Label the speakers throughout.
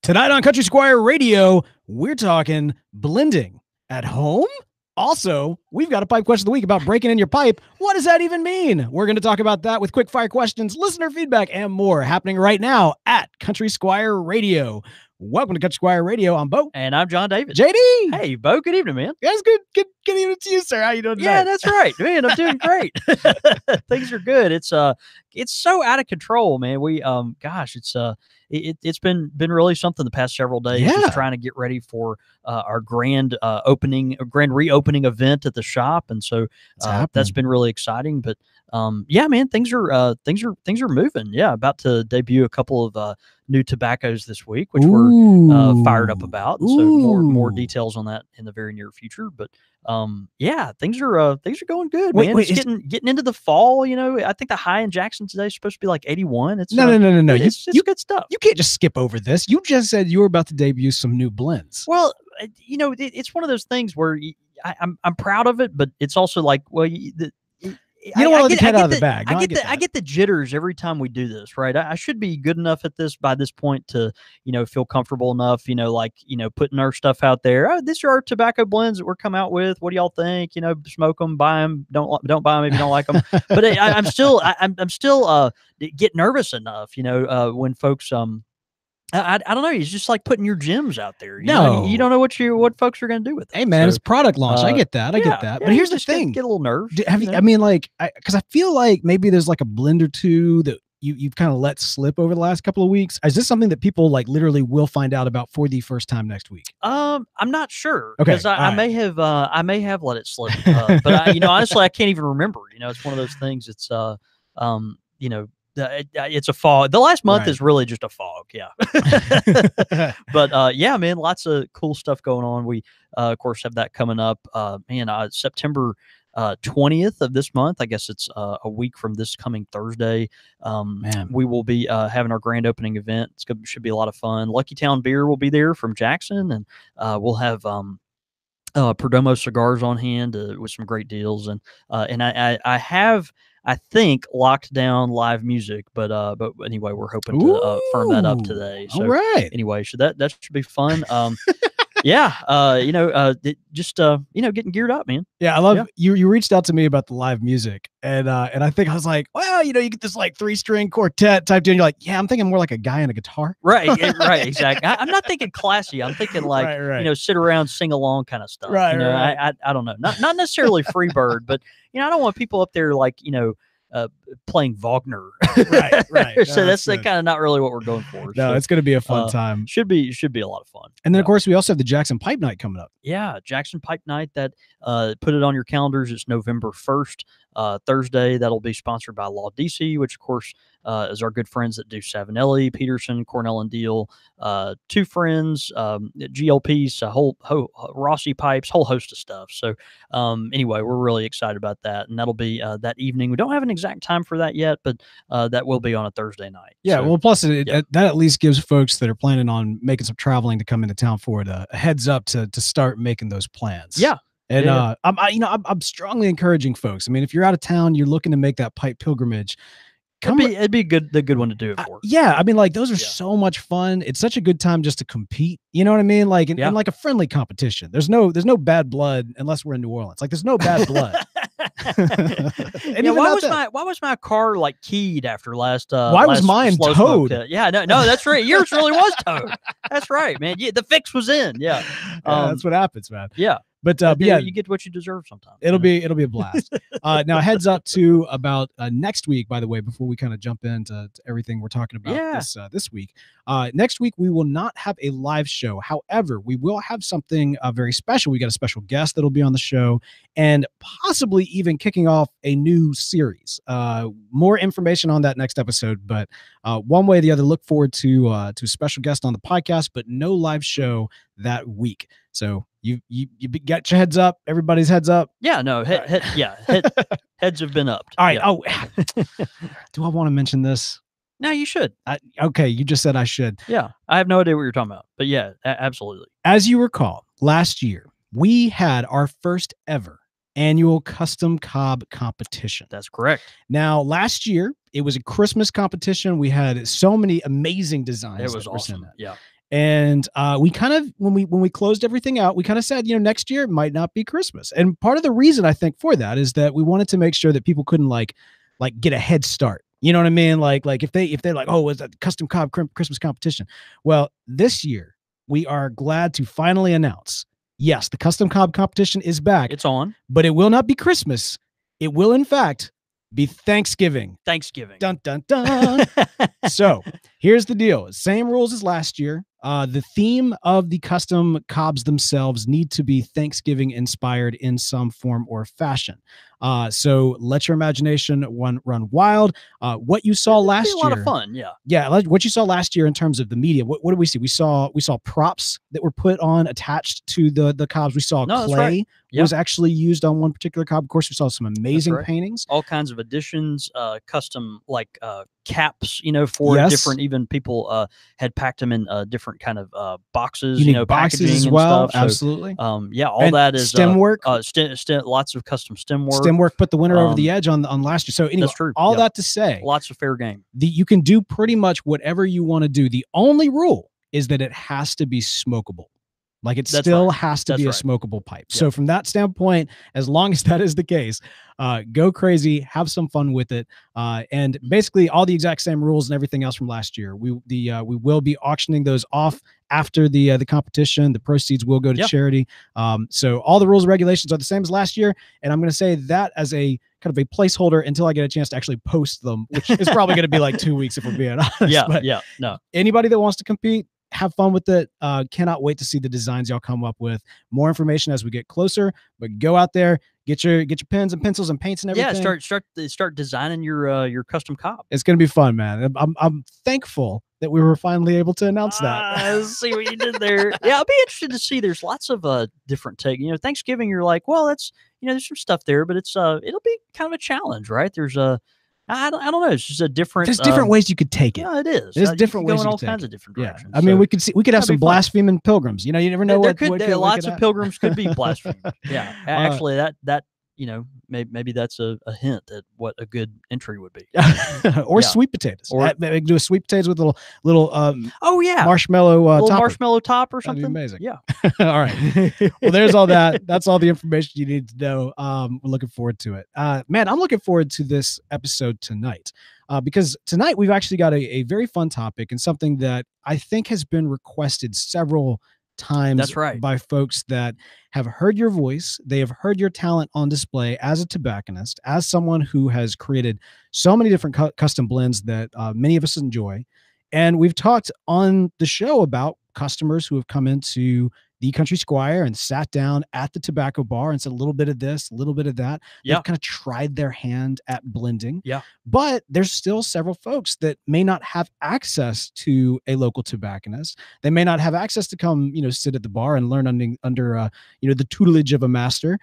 Speaker 1: Tonight on Country Squire Radio, we're talking blending at home. Also, we've got a pipe question of the week about breaking in your pipe. What does that even mean? We're going to talk about that with Quickfire questions, listener feedback, and more happening right now at Country Squire Radio. Welcome to Country Squire Radio. I'm Beau.
Speaker 2: And I'm John David.
Speaker 1: JD.
Speaker 2: Hey, Beau. Good evening, man.
Speaker 1: Yeah, it's good. Good evening to you, sir. How you doing tonight?
Speaker 2: Yeah, that's right, man. I'm doing great. Things are good. It's so out of control, man. It's been really something the past several days.
Speaker 1: Yeah.
Speaker 2: Just trying to get ready for our grand reopening event at the shop, and so that's been really exciting. But yeah, man, things are moving. Yeah, about to debut a couple of new tobaccos this week, which we're fired up about. And so more details on that in the very near future. But yeah, things are going good, man. It's getting into the fall. You know, I think the high in Jackson today is supposed to be like 81. It's
Speaker 1: no.
Speaker 2: It's good stuff.
Speaker 1: You can't just skip over this. You just said you were about to debut some new blends.
Speaker 2: Well, you know, it's one of those things where I'm proud of it, but it's also like, well, you
Speaker 1: don't want to let the cat out of the bag.
Speaker 2: No, I get the jitters every time we do this, right? I should be good enough at this by this point to, feel comfortable enough, putting our stuff out there. Oh, these are our tobacco blends that we're come out with. What do y'all think? Smoke them, buy them. Don't buy them if you don't like them. But I'm still get nervous enough, when folks I don't know. It's just like putting your gems out there. You don't know what folks are going to do with it.
Speaker 1: Hey, man, it's product launch. I get that. I get that. But here's the thing:
Speaker 2: get a little nerves.
Speaker 1: Because I feel like maybe there's like a blend or two that you've kind of let slip over the last couple of weeks. Is this something that people like literally will find out about for the first time next week?
Speaker 2: I'm not sure
Speaker 1: because
Speaker 2: I may have let it slip, but honestly, I can't even remember. It's one of those things. It's it's a fog. The last month is really just a fog. Yeah. But yeah, man, lots of cool stuff going on. We, of course, have that coming up. September 20th of this month. I guess it's a week from this coming Thursday. We will be having our grand opening event. Should be a lot of fun. Lucky Town Beer will be there from Jackson, and we'll have Perdomo cigars on hand with some great deals. And I have, I think, locked down live music, but anyway, we're hoping to firm that up today. So
Speaker 1: all right.
Speaker 2: Anyway, so that should be fun. Yeah, getting geared up, man.
Speaker 1: Yeah, I love you reached out to me about the live music, and I think I was like, well, you get this like 3-string quartet type deal, and you're like, yeah, I'm thinking more like a guy on a guitar.
Speaker 2: Right, exactly. I'm not thinking classy. I'm thinking like sit around, sing along kind of stuff.
Speaker 1: Right.
Speaker 2: I don't know, not necessarily Freebird, but I don't want people up there like playing Wagner.
Speaker 1: Right.
Speaker 2: So that's kind of not really what we're going for.
Speaker 1: No, it's going to be a fun time.
Speaker 2: Should be a lot of fun.
Speaker 1: And then of course we also have the Jackson Pipe Night coming up.
Speaker 2: Yeah, Jackson Pipe Night. That put it on your calendars. It's November 1st, Thursday. That'll be sponsored by Law DC, which of course is our good friends that do Savinelli, Peterson, Cornell and Deal, two friends, GLPs, Rossi Pipes, whole host of stuff. So anyway, we're really excited about that, and that'll be that evening. We don't have an exact time for that yet, but that will be on a Thursday night.
Speaker 1: Yeah, well, plus that at least gives folks that are planning on making some traveling to come into town for it a heads up to start making those plans.
Speaker 2: Yeah.
Speaker 1: And I'm strongly encouraging folks. I mean, if you're out of town, you're looking to make that pipe pilgrimage.
Speaker 2: It'd be the good one to do it for.
Speaker 1: Yeah, I mean, like those are so much fun. It's such a good time just to compete. You know what I mean? Like in like a friendly competition. There's no bad blood unless we're in New Orleans. Like there's no bad blood.
Speaker 2: Why was my car like keyed after last?
Speaker 1: Why was mine towed?
Speaker 2: Yeah, no, that's right. Yours really was towed. That's right, man. Yeah, the fix was in. Yeah,
Speaker 1: that's what happens, man.
Speaker 2: Yeah.
Speaker 1: But
Speaker 2: you get what you deserve sometimes.
Speaker 1: It'll be a blast. Now heads up to about next week, by the way, before we kind of jump into everything we're talking about this week. Next week we will not have a live show. However, we will have something very special. We got a special guest that'll be on the show, and possibly even kicking off a new series. More information on that next episode. But one way or the other, look forward to a special guest on the podcast, but no live show that week. So you got your heads up. Everybody's heads up.
Speaker 2: Yeah, no, heads have been upped.
Speaker 1: All right.
Speaker 2: Yeah.
Speaker 1: Oh, do I want to mention this?
Speaker 2: No, you should.
Speaker 1: Okay, you just said I should.
Speaker 2: Yeah, I have no idea what you're talking about, but yeah, absolutely.
Speaker 1: As you recall, last year we had our first ever annual custom cob competition.
Speaker 2: That's correct.
Speaker 1: Now, last year it was a Christmas competition. We had so many amazing designs.
Speaker 2: It was awesome. Yeah.
Speaker 1: And we kind of, when we closed everything out, we kind of said, next year it might not be Christmas. And part of the reason I think for that is that we wanted to make sure that people couldn't like get a head start. You know what I mean? Like if they're like, oh, was that custom cob Christmas competition? Well, this year we are glad to finally announce, yes, the custom cob competition is back.
Speaker 2: It's on,
Speaker 1: but it will not be Christmas. It will, in fact, be Thanksgiving. Dun, dun, dun. So here's the deal. Same rules as last year. The theme of the custom cobs themselves need to be Thanksgiving inspired in some form or fashion. So let your imagination run wild. What you saw last year, a
Speaker 2: lot of fun.
Speaker 1: Yeah. What you saw last year in terms of the media, what did we see? We saw props that were put on attached to the cobs. We saw clay was actually used on one particular cob. Of course, we saw some amazing paintings,
Speaker 2: all kinds of additions, custom caps, for different, even people had packed them in different kind of boxes,
Speaker 1: unique boxes as well. And stuff. Absolutely.
Speaker 2: So, all and that is
Speaker 1: stem work,
Speaker 2: lots of custom stem work.
Speaker 1: Stem work put the winner over the edge on last year. So anyway,
Speaker 2: that's true.
Speaker 1: All that to say,
Speaker 2: lots of fair game.
Speaker 1: You can do pretty much whatever you want to do. The only rule is that it has to be smokable. Like it still has to be a smokable pipe. Yeah. So from that standpoint, as long as that is the case, go crazy, have some fun with it. And basically all the exact same rules and everything else from last year. We will be auctioning those off after the competition. The proceeds will go to charity. So all the rules and regulations are the same as last year. And I'm going to say that as a kind of a placeholder until I get a chance to actually post them, which is probably going to be like 2 weeks if we're being honest.
Speaker 2: No.
Speaker 1: Anybody that wants to compete, have fun with it. Cannot wait to see the designs y'all come up with. More information as we get closer, but go out there, get your pens and pencils and paints and everything.
Speaker 2: Yeah, start designing your custom cob.
Speaker 1: It's gonna be fun, man. I'm thankful that we were finally able to announce that.
Speaker 2: See what you did there. Yeah, I'll be interested to see. There's lots of different take. Thanksgiving, you're like, well, that's there's some stuff there, but it's it'll be kind of a challenge, right? There's I don't know. It's just a different.
Speaker 1: There's different ways you could take it.
Speaker 2: Yeah, it is.
Speaker 1: There's different ways
Speaker 2: in
Speaker 1: you
Speaker 2: all
Speaker 1: could
Speaker 2: kinds
Speaker 1: take
Speaker 2: of different directions.
Speaker 1: Yeah. I mean, we could have some blaspheming pilgrims. You never know what
Speaker 2: lots of pilgrims could be blasphemous. Yeah, actually, that maybe that's a hint at what a good entry would be.
Speaker 1: Or sweet potatoes. Or maybe do a sweet potatoes with a little marshmallow top.
Speaker 2: Marshmallow top or something.
Speaker 1: That'd be amazing.
Speaker 2: Yeah.
Speaker 1: All right. Well, there's all that. That's all the information you need to know. We're looking forward to it. Man, I'm looking forward to this episode tonight. Because tonight we've actually got a very fun topic and something that I think has been requested several times by folks that have heard your voice. They have heard your talent on display as a tobacconist, as someone who has created so many different custom blends that many of us enjoy. And we've talked on the show about customers who have come into the Country Squire and sat down at the tobacco bar and said a little bit of this, a little bit of that. They've kind of tried their hand at blending.
Speaker 2: Yeah.
Speaker 1: But there's still several folks that may not have access to a local tobacconist. They may not have access to come, sit at the bar and learn under the tutelage of a master.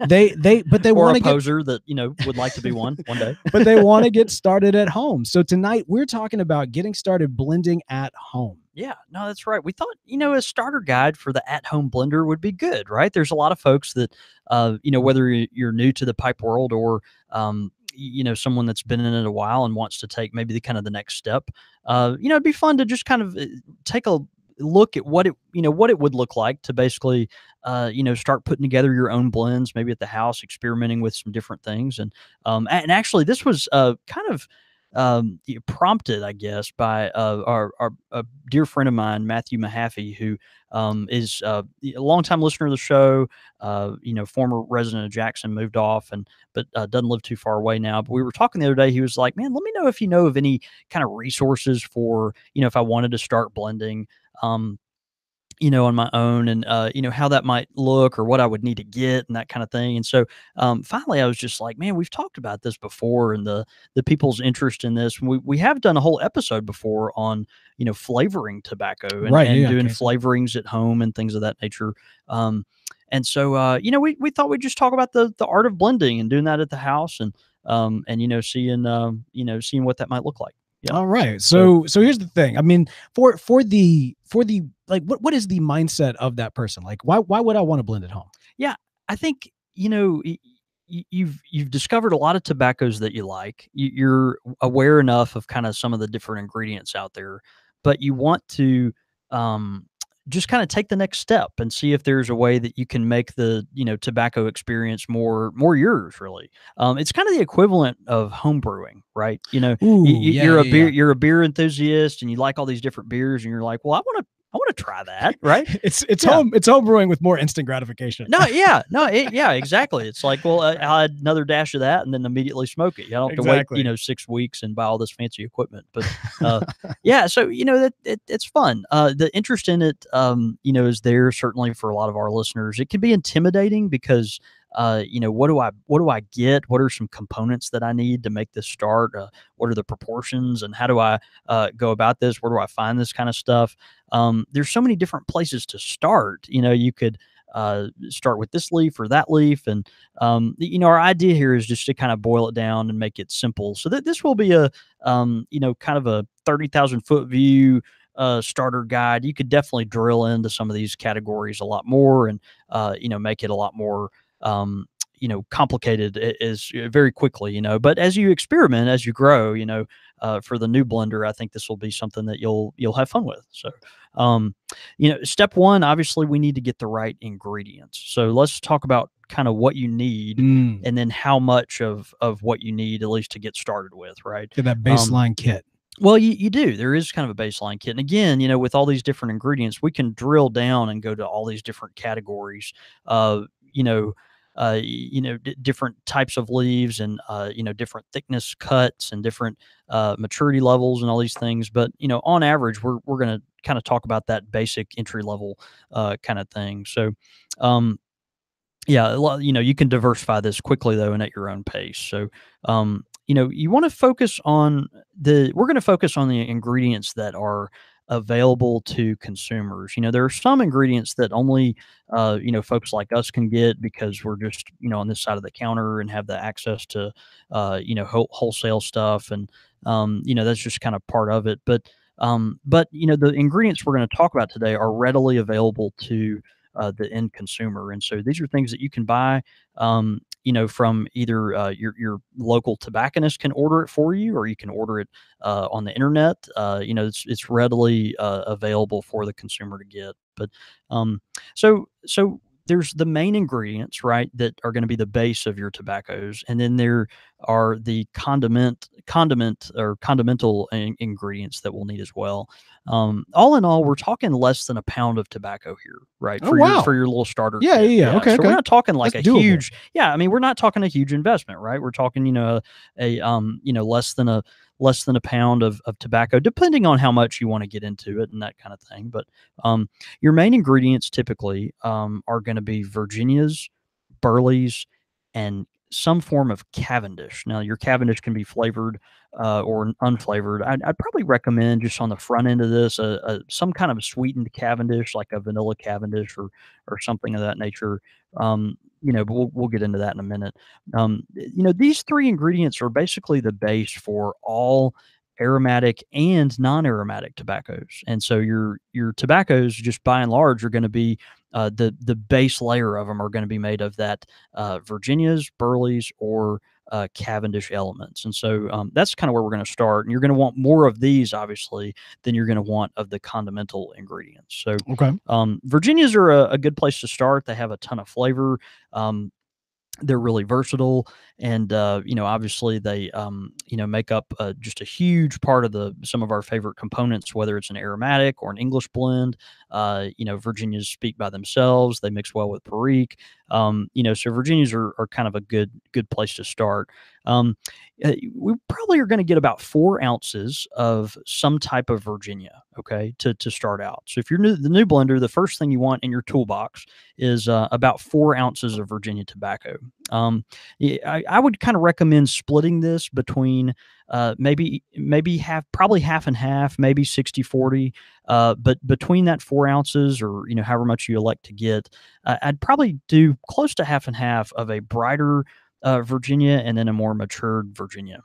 Speaker 1: They want
Speaker 2: a poser that would like to be one day.
Speaker 1: But they want to get started at home. So tonight we're talking about getting started blending at home.
Speaker 2: Yeah, no, that's right. We thought, a starter guide for the at-home blender would be good, right? There's a lot of folks that, whether you're new to the pipe world or, someone that's been in it a while and wants to take maybe the next step, it'd be fun to just kind of take a look at what it would look like to basically, start putting together your own blends, maybe at the house, experimenting with some different things. And actually this was kind of, prompted, I guess, by our dear friend of mine, Matthew Mahaffey, who is a longtime listener of the show, former resident of Jackson, moved off but doesn't live too far away now. But we were talking the other day. He was like, man, let me know if you know of any kind of resources for, if I wanted to start blending, on my own, and how that might look or what I would need to get and that kind of thing. And so finally I was just like, man, we've talked about this before, and the people's interest in this. We have done a whole episode before on flavoring tobacco and doing flavorings at home and things of that nature. And so we thought we'd just talk about the art of blending and doing that at the house, and seeing what that might look like. Yeah.
Speaker 1: All right. So here's the thing. I mean, for the like, what is the mindset of that person? Like, why would I want to blend at home?
Speaker 2: Yeah, I think, you've discovered a lot of tobaccos that you like. You're aware enough of kind of some of the different ingredients out there, but you want to just kind of take the next step and see if there's a way that you can make the, tobacco experience more yours, really. It's kind of the equivalent of home brewing, right?
Speaker 1: Ooh, yeah,
Speaker 2: you're a
Speaker 1: yeah,
Speaker 2: beer
Speaker 1: yeah.
Speaker 2: you're a beer enthusiast and you like all these different beers and you're like, well, I want to try that, right?
Speaker 1: It's
Speaker 2: Yeah.
Speaker 1: home brewing with more instant gratification.
Speaker 2: Yeah, exactly. It's like, well, I'll add another dash of that and then immediately smoke it. You don't have to wait,
Speaker 1: Exactly.
Speaker 2: 6 weeks and buy all this fancy equipment. But yeah, so that it's fun. The interest in it, is there certainly for a lot of our listeners. It can be intimidating because what do I get? What are some components that I need to make this start? What are the proportions and how do I go about this? Where do I find this kind of stuff? There's so many different places to start. You could start with this leaf or that leaf. And, our idea here is just to kind of boil it down and make it simple so that this will be a, kind of a 30,000 foot view starter guide. You could definitely drill into some of these categories a lot more and, make it a lot more, complicated is very quickly, but as you experiment, as you grow, for the new blender, I think this will be something that you'll have fun with. So, step one, obviously we need to get the right ingredients. So let's talk about kind of what you need and then how much of what you need, at least to get started with, right?
Speaker 1: Get that baseline kit.
Speaker 2: Well, you do. There is kind of a baseline kit. And again, with all these different ingredients, we can drill down and go to all these different categories. Different types of leaves and, different thickness cuts and different maturity levels and all these things. But, on average, we're going to kind of talk about that basic entry level kind of thing. So, yeah, you can diversify this quickly though and at your own pace. So, you want to focus on we're going to focus on the ingredients that are available to consumers. There are some ingredients that only, folks like us can get because we're just, on this side of the counter and have the access to, wholesale stuff. And, that's just kind of part of it. But, the ingredients we're going to talk about today are readily available to the end consumer. And so these are things that you can buy, from either your local tobacconist can order it for you, or you can order it on the internet. It's readily available for the consumer to get. But so there's the main ingredients, right, that are going to be the base of your tobaccos, and then there are the condiment or condimental ingredients that we'll need as well. All in all, we're talking less than a pound of tobacco here, right?
Speaker 1: Oh, wow.
Speaker 2: For your little starter.
Speaker 1: Yeah,
Speaker 2: kit.
Speaker 1: yeah. Okay,
Speaker 2: so we're not talking like
Speaker 1: That's
Speaker 2: a
Speaker 1: doable.
Speaker 2: huge. Yeah, I mean, we're not talking a huge investment, right? We're talking, less than a pound of tobacco, depending on how much you want to get into it and that kind of thing. But your main ingredients typically are going to be Virginias, Burleys, and some form of Cavendish. Now, your Cavendish can be flavored or unflavored. I'd probably recommend just on the front end of this, some kind of sweetened Cavendish, like a vanilla Cavendish or something of that nature. But we'll get into that in a minute. These three ingredients are basically the base for all aromatic and non-aromatic tobaccos. And so your tobaccos, just by and large, are going to be the base layer of them are going to be made of that Virginias, Burleys, or Cavendish elements. And so that's kind of where we're going to start. And you're going to want more of these, obviously, than you're going to want of the condimental ingredients. So Virginias are a good place to start. They have a ton of flavor. They're really versatile, and obviously they make up just a huge part of some of our favorite components, whether it's an aromatic or an English blend. Virginias speak by themselves. They mix well with Perique. So Virginias are kind of a good place to start. We probably are going to get about 4 ounces of some type of Virginia, okay, to start out. So if you're the new blender, the first thing you want in your toolbox is about 4 ounces of Virginia tobacco. I would kind of recommend splitting this between maybe probably half and half, maybe 60-40. But between that 4 ounces or, however much you elect to get, I'd probably do close to half and half of a brighter Virginia and then a more matured Virginia.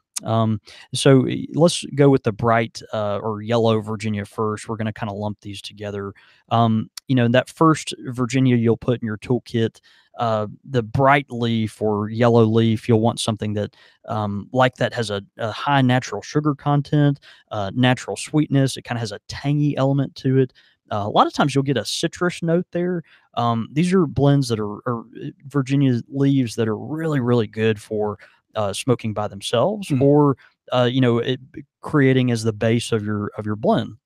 Speaker 2: So let's go with the bright or yellow Virginia first. We're going to kind of lump these together. That first Virginia you'll put in your toolkit, the bright leaf or yellow leaf, you'll want something that like that has a high natural sugar content, natural sweetness. It kind of has a tangy element to it. a lot of times you'll get a citrus note there. These are blends that are Virginia leaves that are really, really good for smoking by themselves, or creating as the base of your blend.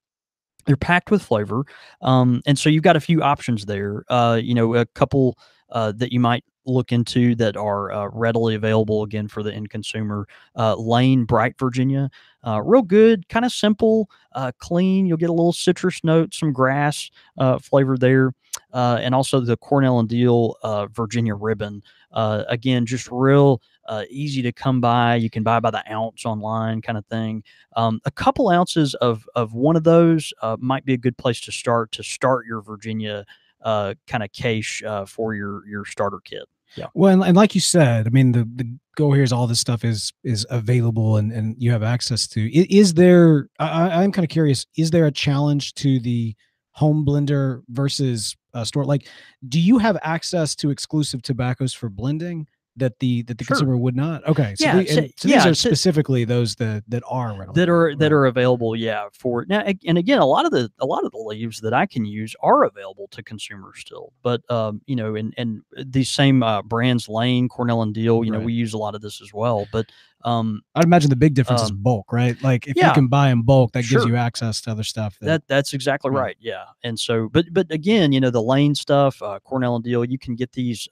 Speaker 2: They're packed with flavor, and so you've got a few options there. A couple that you might look into that are readily available again for the end consumer. Lane Bright Virginia, real good, kind of simple, clean. You'll get a little citrus note, some grass flavor there, and also the Cornell and Deal Virginia Ribbon. Again, just real easy to come by. You can buy by the ounce online, kind of thing. A couple ounces of one of those might be a good place to start your Virginia kind of cache for your starter kit. Yeah.
Speaker 1: Well, and like you said, I mean, the goal here is all this stuff is available and you have access to. Is there? I'm kind of curious. Is there a challenge to the home blender versus store? Like, do you have access to exclusive tobaccos for blending that the
Speaker 2: Sure.
Speaker 1: consumer would not? Okay, so,
Speaker 2: Yeah,
Speaker 1: these are specifically those that are readily
Speaker 2: that are available. Yeah, for now. And again, a lot of the leaves that I can use are available to consumers still. But and these same brands, Lane, Cornell and Deal,
Speaker 1: Right.
Speaker 2: we use a lot of this as well. But
Speaker 1: I'd imagine the big difference is bulk, right? Like if you can buy in bulk, that gives you access to other stuff.
Speaker 2: That's exactly right. Yeah. And so, but again, the Lane stuff, Cornell and Deal, you can get these,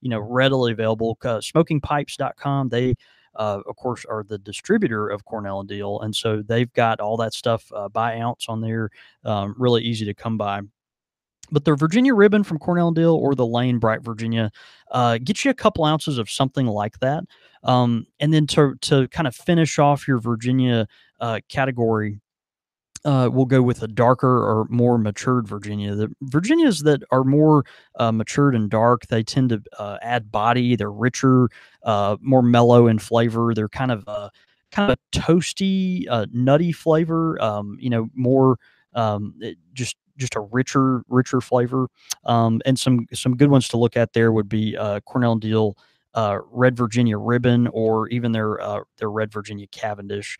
Speaker 2: readily available. Smokingpipes.com, they, of course, are the distributor of Cornell and Deal. And so they've got all that stuff by ounce on there, really easy to come by. But the Virginia Ribbon from Cornell and Deal or the Lane Bright Virginia get you a couple ounces of something like that. And then to kind of finish off your Virginia category, we'll go with a darker or more matured Virginia. The Virginias that are more matured and dark, they tend to add body. They're richer, more mellow in flavor. They're kind of a toasty, nutty flavor. More just a richer flavor. And some good ones to look at there would be Cornell and Deal Red Virginia Ribbon, or even their Red Virginia Cavendish.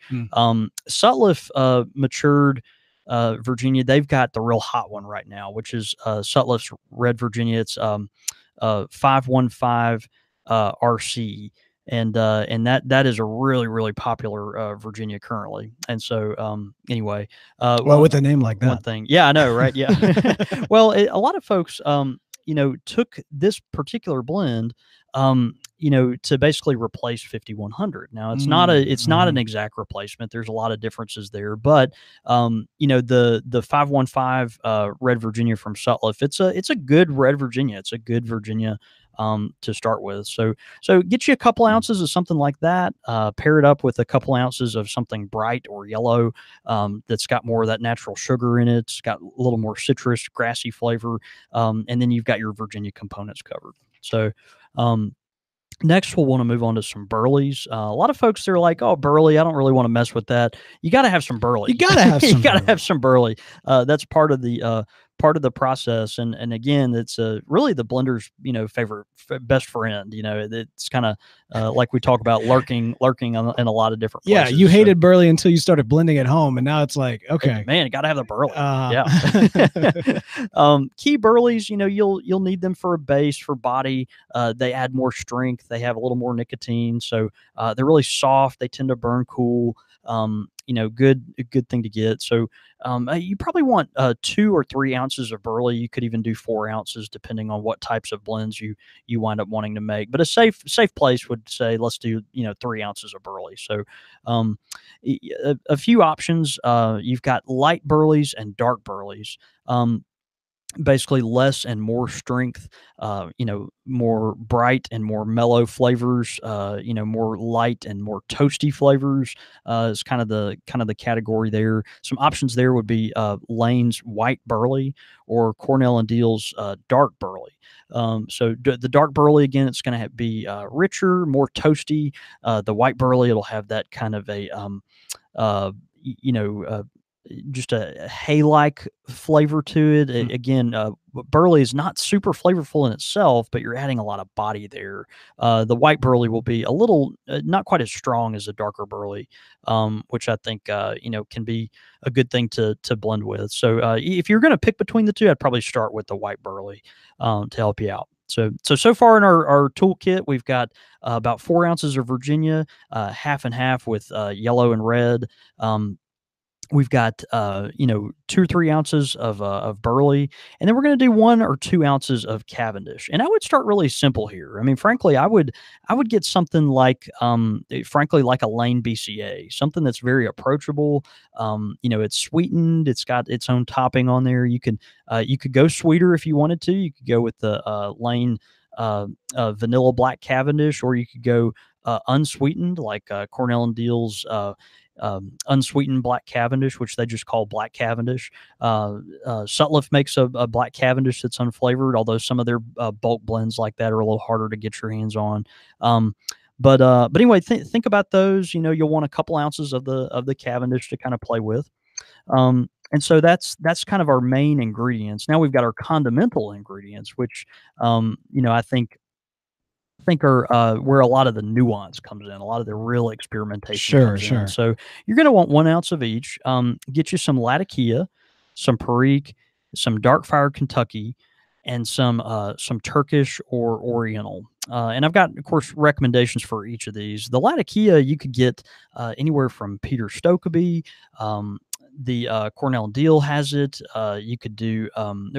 Speaker 2: Sutliff Matured Virginia, they've got the real hot one right now, which is Sutliff's Red Virginia. It's 515 RC. And that is a really, really popular Virginia currently. And so anyway,
Speaker 1: with a name like that,
Speaker 2: one thing, yeah, I know, right? Yeah. Well, a lot of folks took this particular blend to basically replace 5100. Now it's not an exact replacement. There's a lot of differences there, but the 515 Red Virginia from Sutliff, it's a good Red Virginia. It's a good Virginia to start with. So get you a couple ounces of something like that, pair it up with a couple ounces of something bright or yellow that's got more of that natural sugar in it. It's got a little more citrus, grassy flavor, and then you've got your Virginia components covered. So next, we'll want to move on to some burleys. A lot of folks, they're like, "Oh, burley, I don't really want to mess with that." You got to have some burley.
Speaker 1: You got to have some.
Speaker 2: You got to have some burley. That's part of the process. And again, it's really the blender's favorite best friend. It's kind of like we talk about lurking in a lot of different places.
Speaker 1: Yeah, you hated burley until you started blending at home, and now it's like, okay,
Speaker 2: man, you got to have the burley. Yeah. Key burleys, you'll need them for a base, for body. They add more strength. They have a little more nicotine, so they're really soft. They tend to burn cool. Good thing to get. So you probably want 2 or 3 ounces of burley. You could even do 4 ounces depending on what types of blends you wind up wanting to make. But a safe place would say, let's do 3 ounces of burley. So a few options. You've got light burleys and dark burleys. Basically less and more strength, more bright and more mellow flavors, more light and more toasty flavors is kind of the category there. Some options there would be Lane's white burley or Cornell and Deal's dark burley. So the dark burley, again, it's going to be richer, more toasty. The white burley, it'll have that kind of a just a hay-like flavor to it. Again, burley is not super flavorful in itself, but you're adding a lot of body there. The white burley will be a little not quite as strong as the darker burley, which I think can be a good thing to blend with. So if you're going to pick between the two, I'd probably start with the white burley to help you out. So far in our toolkit, we've got about 4 ounces of Virginia, half and half with yellow and red. We've got 2 or 3 ounces of burley, and then we're going to do 1 or 2 ounces of Cavendish. And I would start really simple here. I mean, frankly, I would get something like like a Lane BCA, something that's very approachable. It's sweetened. It's got its own topping on there. You could go sweeter if you wanted to. You could go with the Lane vanilla black Cavendish, or you could go unsweetened, like Cornell and Deal's unsweetened black Cavendish, which they just call black Cavendish. Sutliff makes a black Cavendish that's unflavored, although some of their bulk blends like that are a little harder to get your hands on. But anyway, think about those. You'll want a couple ounces of the Cavendish to kind of play with. And so that's kind of our main ingredients. Now we've got our condimental ingredients, which I think are where a lot of the nuance comes in, a lot of the real experimentation comes in. So you're going to want 1 ounce of each. Get you some Latakia, some Perique, some Dark Fire Kentucky, and some Turkish or Oriental. And I've got, of course, recommendations for each of these. The Latakia you could get anywhere from Peter Stokeby. The Cornell and Deal has it. You could do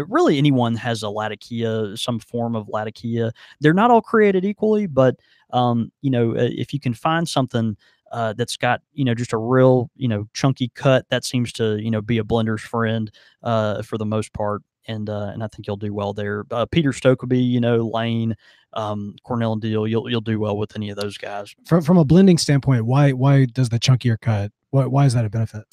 Speaker 2: really anyone has a Latakia, some form of Latakia. They're not all created equally, but if you can find something that's got just a real chunky cut, that seems to be a blender's friend for the most part. And I think you'll do well there. Peter Stokeby, Lane, Cornell and Deal, you'll do well with any of those guys.
Speaker 1: From a blending standpoint, why does the chunkier cut? Why is that a benefit?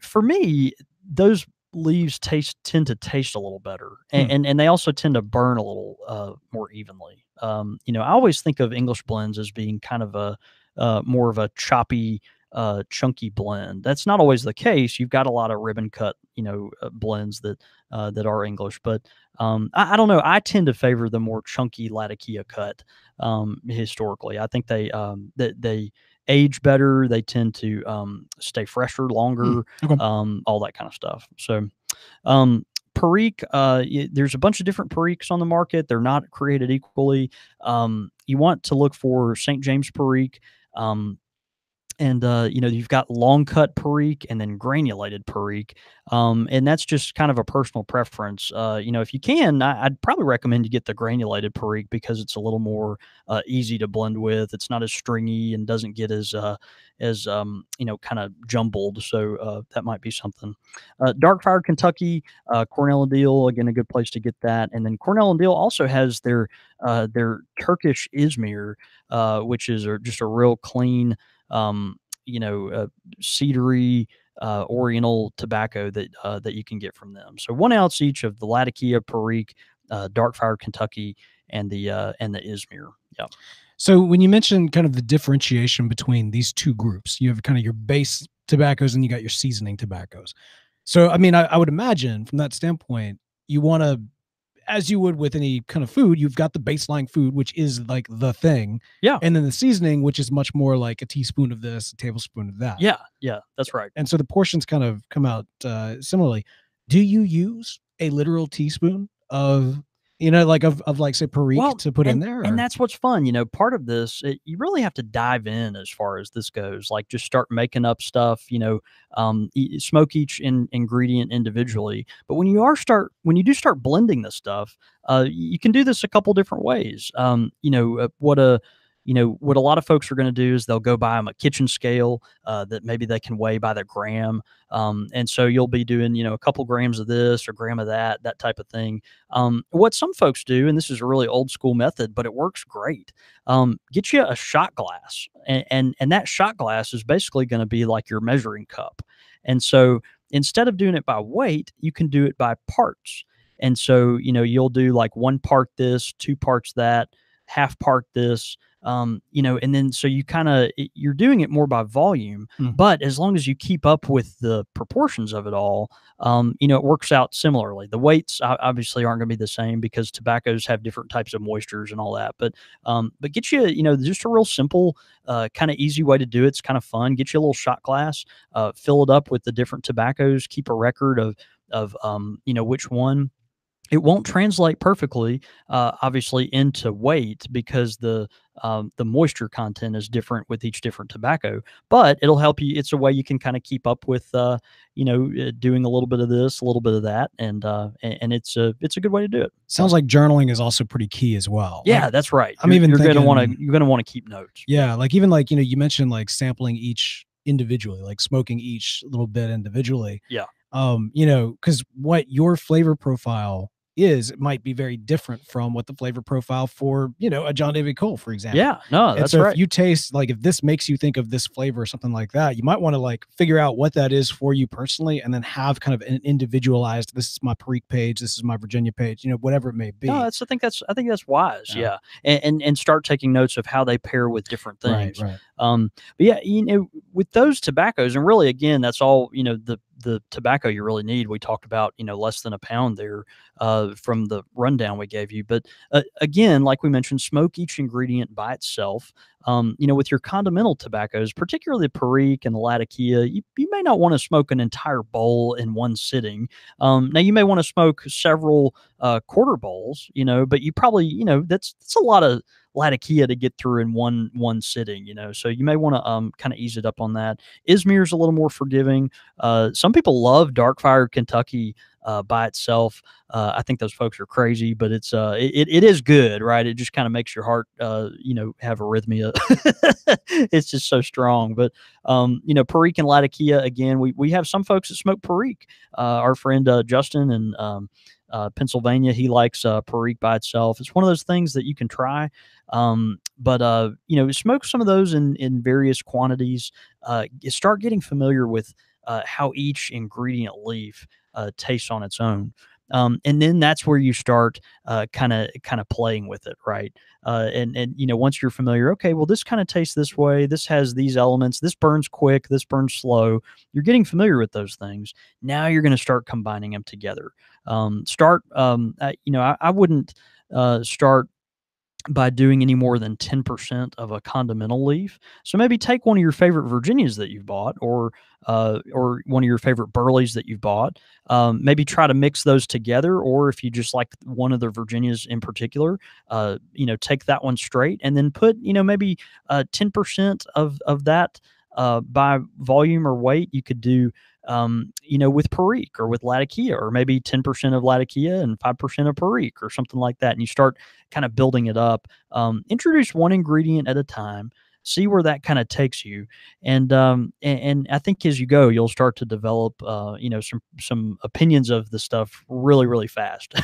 Speaker 2: For me, those leaves tend to taste a little better, and they also tend to burn a little more evenly. I always think of English blends as being kind of a more of a choppy, chunky blend. That's not always the case. You've got a lot of ribbon cut, blends that are English, but I don't know. I tend to favor the more chunky Latakia cut historically. I think they age better. They tend to stay fresher longer,
Speaker 1: okay.
Speaker 2: All that kind of stuff. So Perique, there's a bunch of different Periques on the market. They're not created equally. You want to look for St. James Perique. And you've got long cut Perique and then granulated Perique, and that's just kind of a personal preference. If you can, I'd probably recommend you get the granulated Perique because it's a little more easy to blend with. It's not as stringy and doesn't get as kind of jumbled. So that might be something. Dark Fire Kentucky, Cornell and Deal, again, a good place to get that. And then Cornell and Deal also has their Turkish Izmir, which is just a real clean, cedary Oriental tobacco that you can get from them. So 1 ounce each of the Latakia, Perique, Dark Fire Kentucky, and the Izmir. Yeah.
Speaker 1: So when you mentioned kind of the differentiation between these two groups, you have kind of your base tobaccos and you got your seasoning tobaccos. So I mean, I would imagine from that standpoint, you want to, as you would with any kind of food, you've got the baseline food, which is like the thing.
Speaker 2: Yeah.
Speaker 1: And then the seasoning, which is much more like a teaspoon of this, a tablespoon of that.
Speaker 2: Yeah. Yeah. That's right.
Speaker 1: And so the portions kind of come out similarly. Do you use a literal teaspoon of, of like say Perique to put in there?
Speaker 2: And that's what's fun. Part of this, you really have to dive in as far as this goes. Like just start making up stuff, smoke each ingredient individually. But when you do start blending this stuff, you can do this a couple different ways. What a lot of folks are going to do is they'll go buy them a kitchen scale that maybe they can weigh by the gram. And so you'll be doing, a couple grams of this or gram of that type of thing. What some folks do, and this is a really old school method, but it works great. Get you a shot glass, and that shot glass is basically going to be like your measuring cup. And so instead of doing it by weight, you can do it by parts. And so, you'll do like 1 part this, 2 parts that, half part this. you know, and then so you're doing it more by volume, but as long as you keep up with the proportions of it all, you know, it works out similarly. The weights obviously aren't going to be the same because tobaccos have different types of moistures and all that, but get you, you know, just a real simple, kind of easy way to do it. It's kind of fun. Get you a little shot glass, fill it up with the different tobaccos, keep a record of you know, which one. It won't translate perfectly, obviously, into weight because the moisture content is different with each different tobacco. But it'll help you. It's a way you can kind of keep up with, you know, doing a little bit of this, a little bit of that, and it's a good way to do it.
Speaker 1: Sounds like journaling is also pretty key as well.
Speaker 2: Yeah,
Speaker 1: like,
Speaker 2: that's right.
Speaker 1: I'm even
Speaker 2: you're
Speaker 1: thinking,
Speaker 2: you're gonna want to keep notes.
Speaker 1: Yeah, like even like, you know, you mentioned like sampling each individually, like smoking each little bit individually.
Speaker 2: Yeah.
Speaker 1: You know, because what your flavor profile is, it might be very different from what the flavor profile for, you know, a John David Cole, for example.
Speaker 2: Yeah, no,
Speaker 1: And
Speaker 2: that's
Speaker 1: so
Speaker 2: right.
Speaker 1: if you taste, like, if this makes you think of this flavor or something like that, you might want to like figure out what that is for you personally, and then have kind of an individualized, this is my Perique page, this is my Virginia page, you know, whatever it may be.
Speaker 2: No, I think that's wise. Yeah. And start taking notes of how they pair with different things.
Speaker 1: Right.
Speaker 2: But yeah, you know, with those tobaccos, and really, again, that's all, you know, the tobacco you really need. We talked about, you know, less than a pound there, from the rundown we gave you. But again, like we mentioned, smoke each ingredient by itself. You know, with your condimental tobaccos, particularly Perique and the Latakia, you may not want to smoke an entire bowl in one sitting. Now you may want to smoke several quarter bowls, you know, but you probably, you know, that's a lot of Latakia to get through in one sitting, you know, so you may want to kind of ease it up on that. Izmir's a little more forgiving. Some people love dark fired Kentucky by itself. I think those folks are crazy, but it is good, right? It just kind of makes your heart, you know, have arrhythmia. It's just so strong. But you know, Perique and Latakia, again, we have some folks that smoke Perique. Our friend Justin in Pennsylvania, he likes Perique by itself. It's one of those things that you can try. But you know, smoke some of those in various quantities. Start getting familiar with how each ingredient leaf tastes on its own. And then that's where you start kind of playing with it, right? And you know, once you're familiar, okay, well, this kind of tastes this way. This has these elements. This burns quick. This burns slow. You're getting familiar with those things. Now you're going to start combining them together. You know, I wouldn't start by doing any more than 10% of a condimental leaf. So maybe take one of your favorite Virginias that you've bought, or one of your favorite Burleys that you've bought. Maybe try to mix those together, or if you just like one of the Virginias in particular, you know, take that one straight and then put, you know, maybe 10% of that by volume or weight. You could do, you know, with Perique or with Latakia, or maybe 10% of Latakia and 5% of Perique or something like that. And you start kind of building it up. Introduce one ingredient at a time, see where that kind of takes you. And I think as you go, you'll start to develop, you know, some opinions of the stuff really, really fast.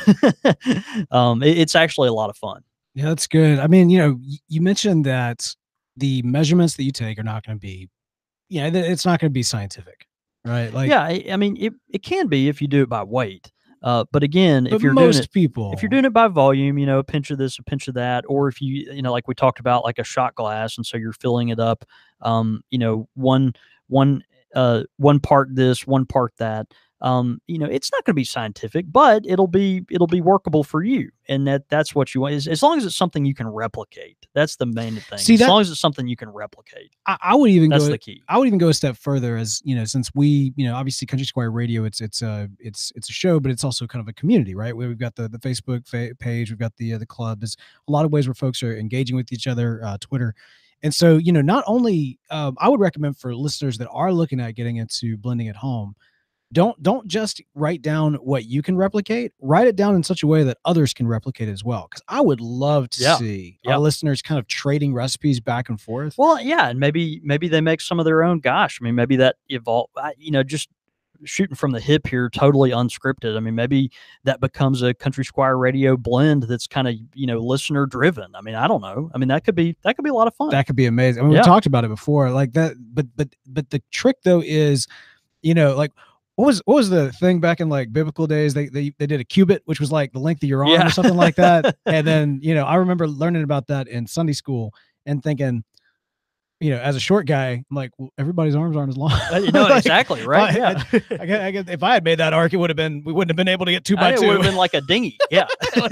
Speaker 2: It's actually a lot of fun.
Speaker 1: Yeah, that's good. I mean, you know, you mentioned that the measurements that you take are not going to be, yeah, it's not going to be scientific. Right. Like,
Speaker 2: yeah, I mean, it can be if you do it by weight. But again, if you're
Speaker 1: if you're
Speaker 2: doing it by volume, you know, a pinch of this, a pinch of that, or if you know, like we talked about, like a shot glass, and so you're filling it up, you know, one part this, one part that. You know, it's not going to be scientific, but it'll be workable for you, and that's what you want. Is as long as it's something you can replicate. That's the main thing.
Speaker 1: See,
Speaker 2: as long as it's something you can replicate.
Speaker 1: I would even
Speaker 2: that's
Speaker 1: go.
Speaker 2: The key.
Speaker 1: I would even go a step further, as you know, since we, you know, obviously Country Squire Radio, it's a show, but it's also kind of a community, right? We've got the Facebook page, we've got the club. There's a lot of ways where folks are engaging with each other, Twitter. And so, you know, not only I would recommend for listeners that are looking at getting into blending at home, don't just write down what you can replicate. Write it down in such a way that others can replicate as well. Because I would love to see our listeners kind of trading recipes back and forth.
Speaker 2: Well, yeah, and maybe they make some of their own. Gosh, I mean, maybe that evolve. You know, just shooting from the hip here, totally unscripted. I mean, maybe that becomes a Country Squire Radio blend that's kind of, you know, listener driven. I mean, I don't know. I mean, that could be a lot of fun.
Speaker 1: That could be amazing. I mean, we talked about it before, like that. But the trick though is, you know, like. What was the thing back in like biblical days? They did a cubit, which was like the length of your arm or something like that. And then, you know, I remember learning about that in Sunday school. and thinking, as a short guy, I'm like, well, everybody's arms aren't as long.
Speaker 2: Like, exactly, right?
Speaker 1: Yeah. If I had made that arc, we wouldn't have been able to get 2x2.
Speaker 2: It would have been like a dinghy. Yeah.
Speaker 1: But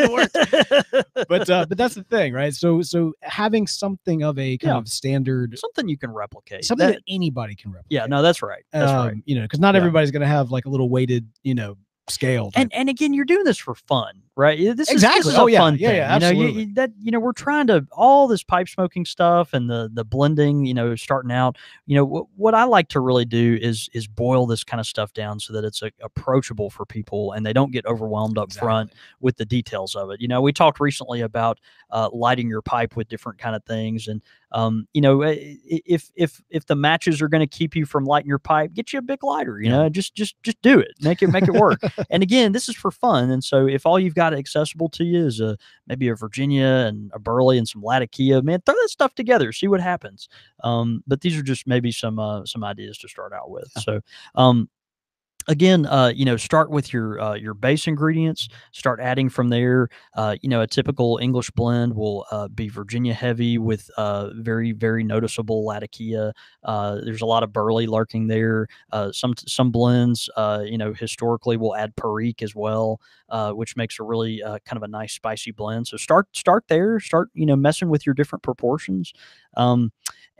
Speaker 1: that's the thing, right? So having something of a kind of standard,
Speaker 2: something you can replicate,
Speaker 1: something that anybody can replicate.
Speaker 2: Yeah, no, that's right. That's right.
Speaker 1: Because not everybody's going to have like a little weighted, scale.
Speaker 2: And again, you're doing this for fun, right? This is a fun thing.
Speaker 1: Yeah, absolutely.
Speaker 2: We're trying to all this pipe smoking stuff and the blending, starting out. What I like to really do is boil this kind of stuff down so that it's approachable for people and they don't get overwhelmed up front with the details of it. We talked recently about lighting your pipe with different kind of things, and if the matches are going to keep you from lighting your pipe, get you a big lighter. Just do it. Make it work. And again, this is for fun. And so if all you've got accessible to you is maybe a Virginia and a Burley and some Latakia, man, throw that stuff together, see what happens. But these are just maybe some ideas to start out with. So, again, start with your base ingredients, start adding from there. A typical English blend will be Virginia heavy with very, very noticeable Latakia. There's a lot of Burley lurking there. Some blends, historically will add Perique as well, which makes a really kind of a nice spicy blend. So start there, messing with your different proportions. One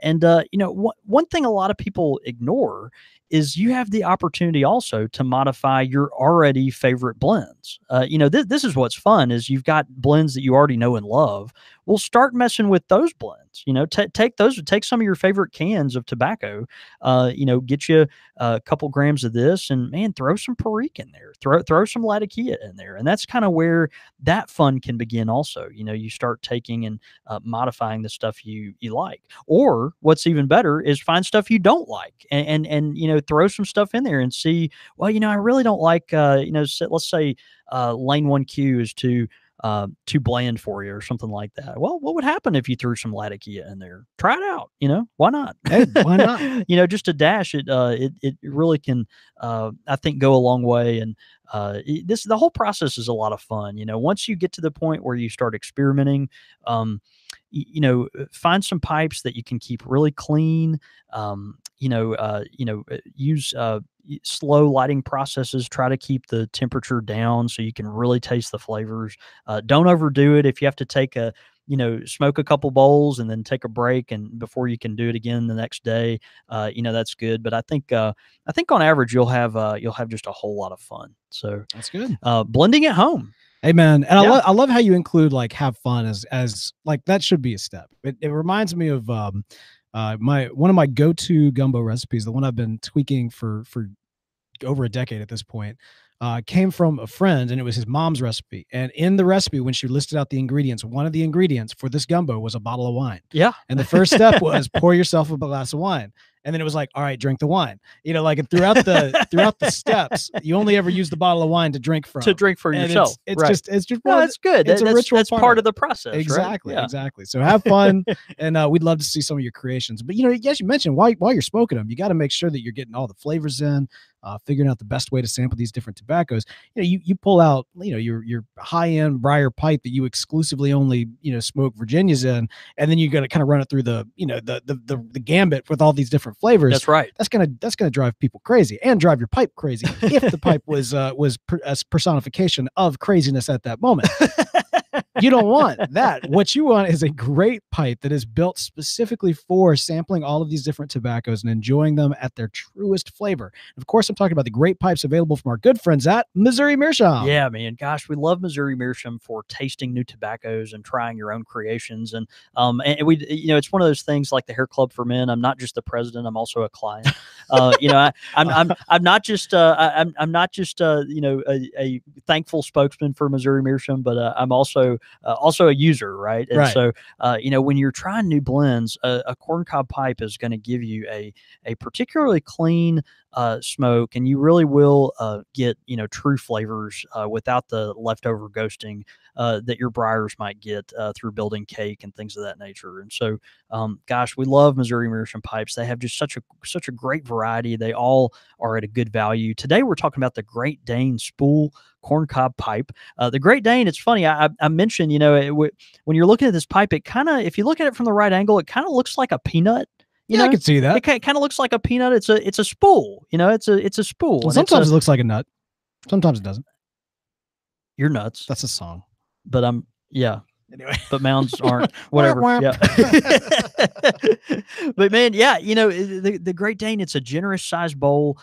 Speaker 2: thing a lot of people ignore is you have the opportunity also to modify your already favorite blends. This is what's fun is you've got blends that you already know and love. Well, start messing with those blends. Take some of your favorite cans of tobacco, get you a couple grams of this, and man, throw some Perique in there, throw some Latakia in there, and that's kind of where that fun can begin. Also, you start taking and modifying the stuff you like, or what's even better is find stuff you don't like, and throw some stuff in there and see. Well, I really don't like, let's say lane 1Q is too bland for you or something like that. Well, what would happen if you threw some Latakia in there? Try it out. Why not?
Speaker 1: Hey, why not?
Speaker 2: Just a dash. It really can, I think, go a long way. And the whole process is a lot of fun. Once you get to the point where you start experimenting, find some pipes that you can keep really clean. Use slow lighting processes. Try to keep the temperature down so you can really taste the flavors. Don't overdo it. If you have to take smoke a couple bowls and then take a break and before you can do it again the next day, that's good. But I think on average you'll have just a whole lot of fun. So
Speaker 1: that's good.
Speaker 2: Blending at home.
Speaker 1: Hey man, and I love how you include like have fun as like that should be a step. It reminds me of one of my go-to gumbo recipes, the one I've been tweaking for over a decade at this point, came from a friend, and it was his mom's recipe. And in the recipe, when she listed out the ingredients, one of the ingredients for this gumbo was a bottle of wine.
Speaker 2: Yeah.
Speaker 1: And the first step was pour yourself a glass of wine. And then it was like, all right, drink the wine. And throughout the steps, you only ever use the bottle of wine to drink from.
Speaker 2: To drink for yourself.
Speaker 1: It's just
Speaker 2: that's good.
Speaker 1: It's a ritual.
Speaker 2: That's part of the process.
Speaker 1: Exactly.
Speaker 2: Right? Yeah.
Speaker 1: Exactly. So have fun, and we'd love to see some of your creations. But as you mentioned, while you're smoking them, you got to make sure that you're getting all the flavors in, figuring out the best way to sample these different tobaccos. You pull out your high end Briar pipe that you exclusively only smoke Virginias in, and then you got to kind of run it through the gambit with all these different flavors.
Speaker 2: That's right.
Speaker 1: That's gonna drive people crazy and drive your pipe crazy if the pipe was a personification of craziness at that moment. You don't want that. What you want is a great pipe that is built specifically for sampling all of these different tobaccos and enjoying them at their truest flavor. And of course, I'm talking about the great pipes available from our good friends at Missouri Meerschaum.
Speaker 2: Yeah, man. Gosh, we love Missouri Meerschaum for tasting new tobaccos and trying your own creations. And we, it's one of those things like the Hair Club for Men. I'm not just the president; I'm also a client. I'm not just a thankful spokesman for Missouri Meerschaum, but I'm also a user, right? And so, when you're trying new blends, a corncob pipe is going to give you a particularly clean, smoke, and you really will get true flavors without the leftover ghosting that your briars might get through building cake and things of that nature. And so, gosh, we love Missouri Meerschaum pipes. They have just such a great variety. They all are at a good value. Today we're talking about the Great Dane spool corncob pipe. The Great Dane, it's funny, I mentioned, when you're looking at this pipe, it kind of, if you look at it from the right angle, it kind of looks like a peanut.
Speaker 1: I can see that.
Speaker 2: It kind of looks like a peanut. It's a spool. It's a spool.
Speaker 1: Well, sometimes it looks like a nut. Sometimes it doesn't.
Speaker 2: You're nuts.
Speaker 1: That's a song.
Speaker 2: But yeah.
Speaker 1: Anyway,
Speaker 2: but mounds aren't. Whatever. Yeah. But man, yeah, the Great Dane, it's a generous sized bowl.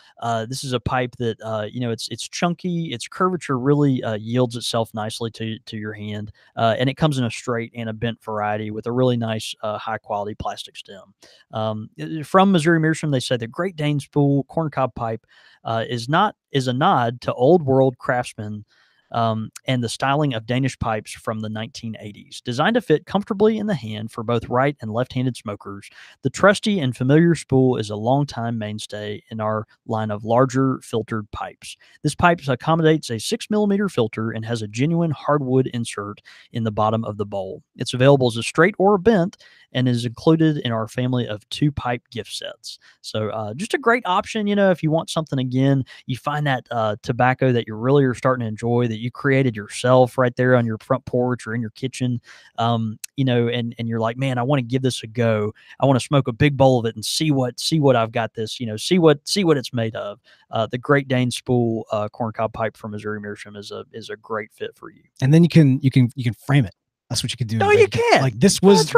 Speaker 2: This is a pipe that it's chunky. Its curvature really yields itself nicely to your hand, and it comes in a straight and a bent variety with a really nice high quality plastic stem. From Missouri Meerschaum, they say the Great Dane spool corncob pipe is a nod to old world craftsmen. And the styling of Danish pipes from the 1980s. Designed to fit comfortably in the hand for both right and left-handed smokers, the trusty and familiar spool is a longtime mainstay in our line of larger filtered pipes. This pipe accommodates a 6mm filter and has a genuine hardwood insert in the bottom of the bowl. It's available as a straight or a bent and is included in our family of 2-pipe gift sets. So just a great option, if you want something, again, you find that tobacco that you really are starting to enjoy, that you created yourself right there on your front porch or in your kitchen, and you're like, man, I want to give this a go. I want to smoke a big bowl of it and see what I've got this, see what it's made of. The Great Dane spool corncob pipe from Missouri Meerschaum is a great fit for you.
Speaker 1: And then you can frame it. That's what you could do.
Speaker 2: No, you can.
Speaker 1: Like this was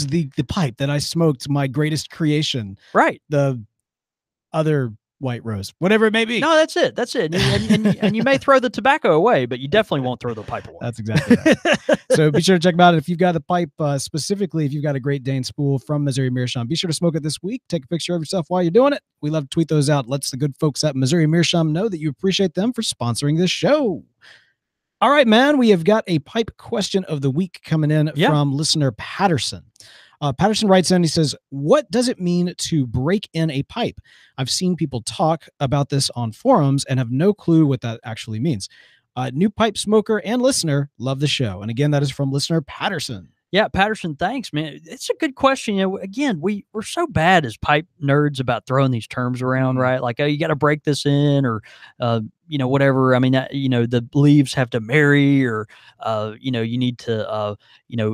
Speaker 1: the pipe that I smoked my greatest creation.
Speaker 2: Right.
Speaker 1: The other white rose, whatever it may be.
Speaker 2: No, that's it. That's it. And you may throw the tobacco away, but you definitely won't throw the pipe away.
Speaker 1: That's exactly right. So be sure to check them out. If you've got a pipe, specifically, if you've got a Great Dane spool from Missouri Meerschaum, be sure to smoke it this week. Take a picture of yourself while you're doing it. We love to tweet those out. Let's the good folks at Missouri Meerschaum know that you appreciate them for sponsoring this show. All right, man, we have got a pipe question of the week coming in from listener Patterson. Patterson writes in, he says, what does it mean to break in a pipe? I've seen people talk about this on forums and have no clue what that actually means. New pipe smoker and listener, love the show. And again, that is from listener Patterson.
Speaker 2: Yeah, Patterson, thanks, man. It's a good question. Again, we're so bad as pipe nerds about throwing these terms around, right? Like, oh, you got to break this in, or whatever. I mean, the leaves have to marry, or you need to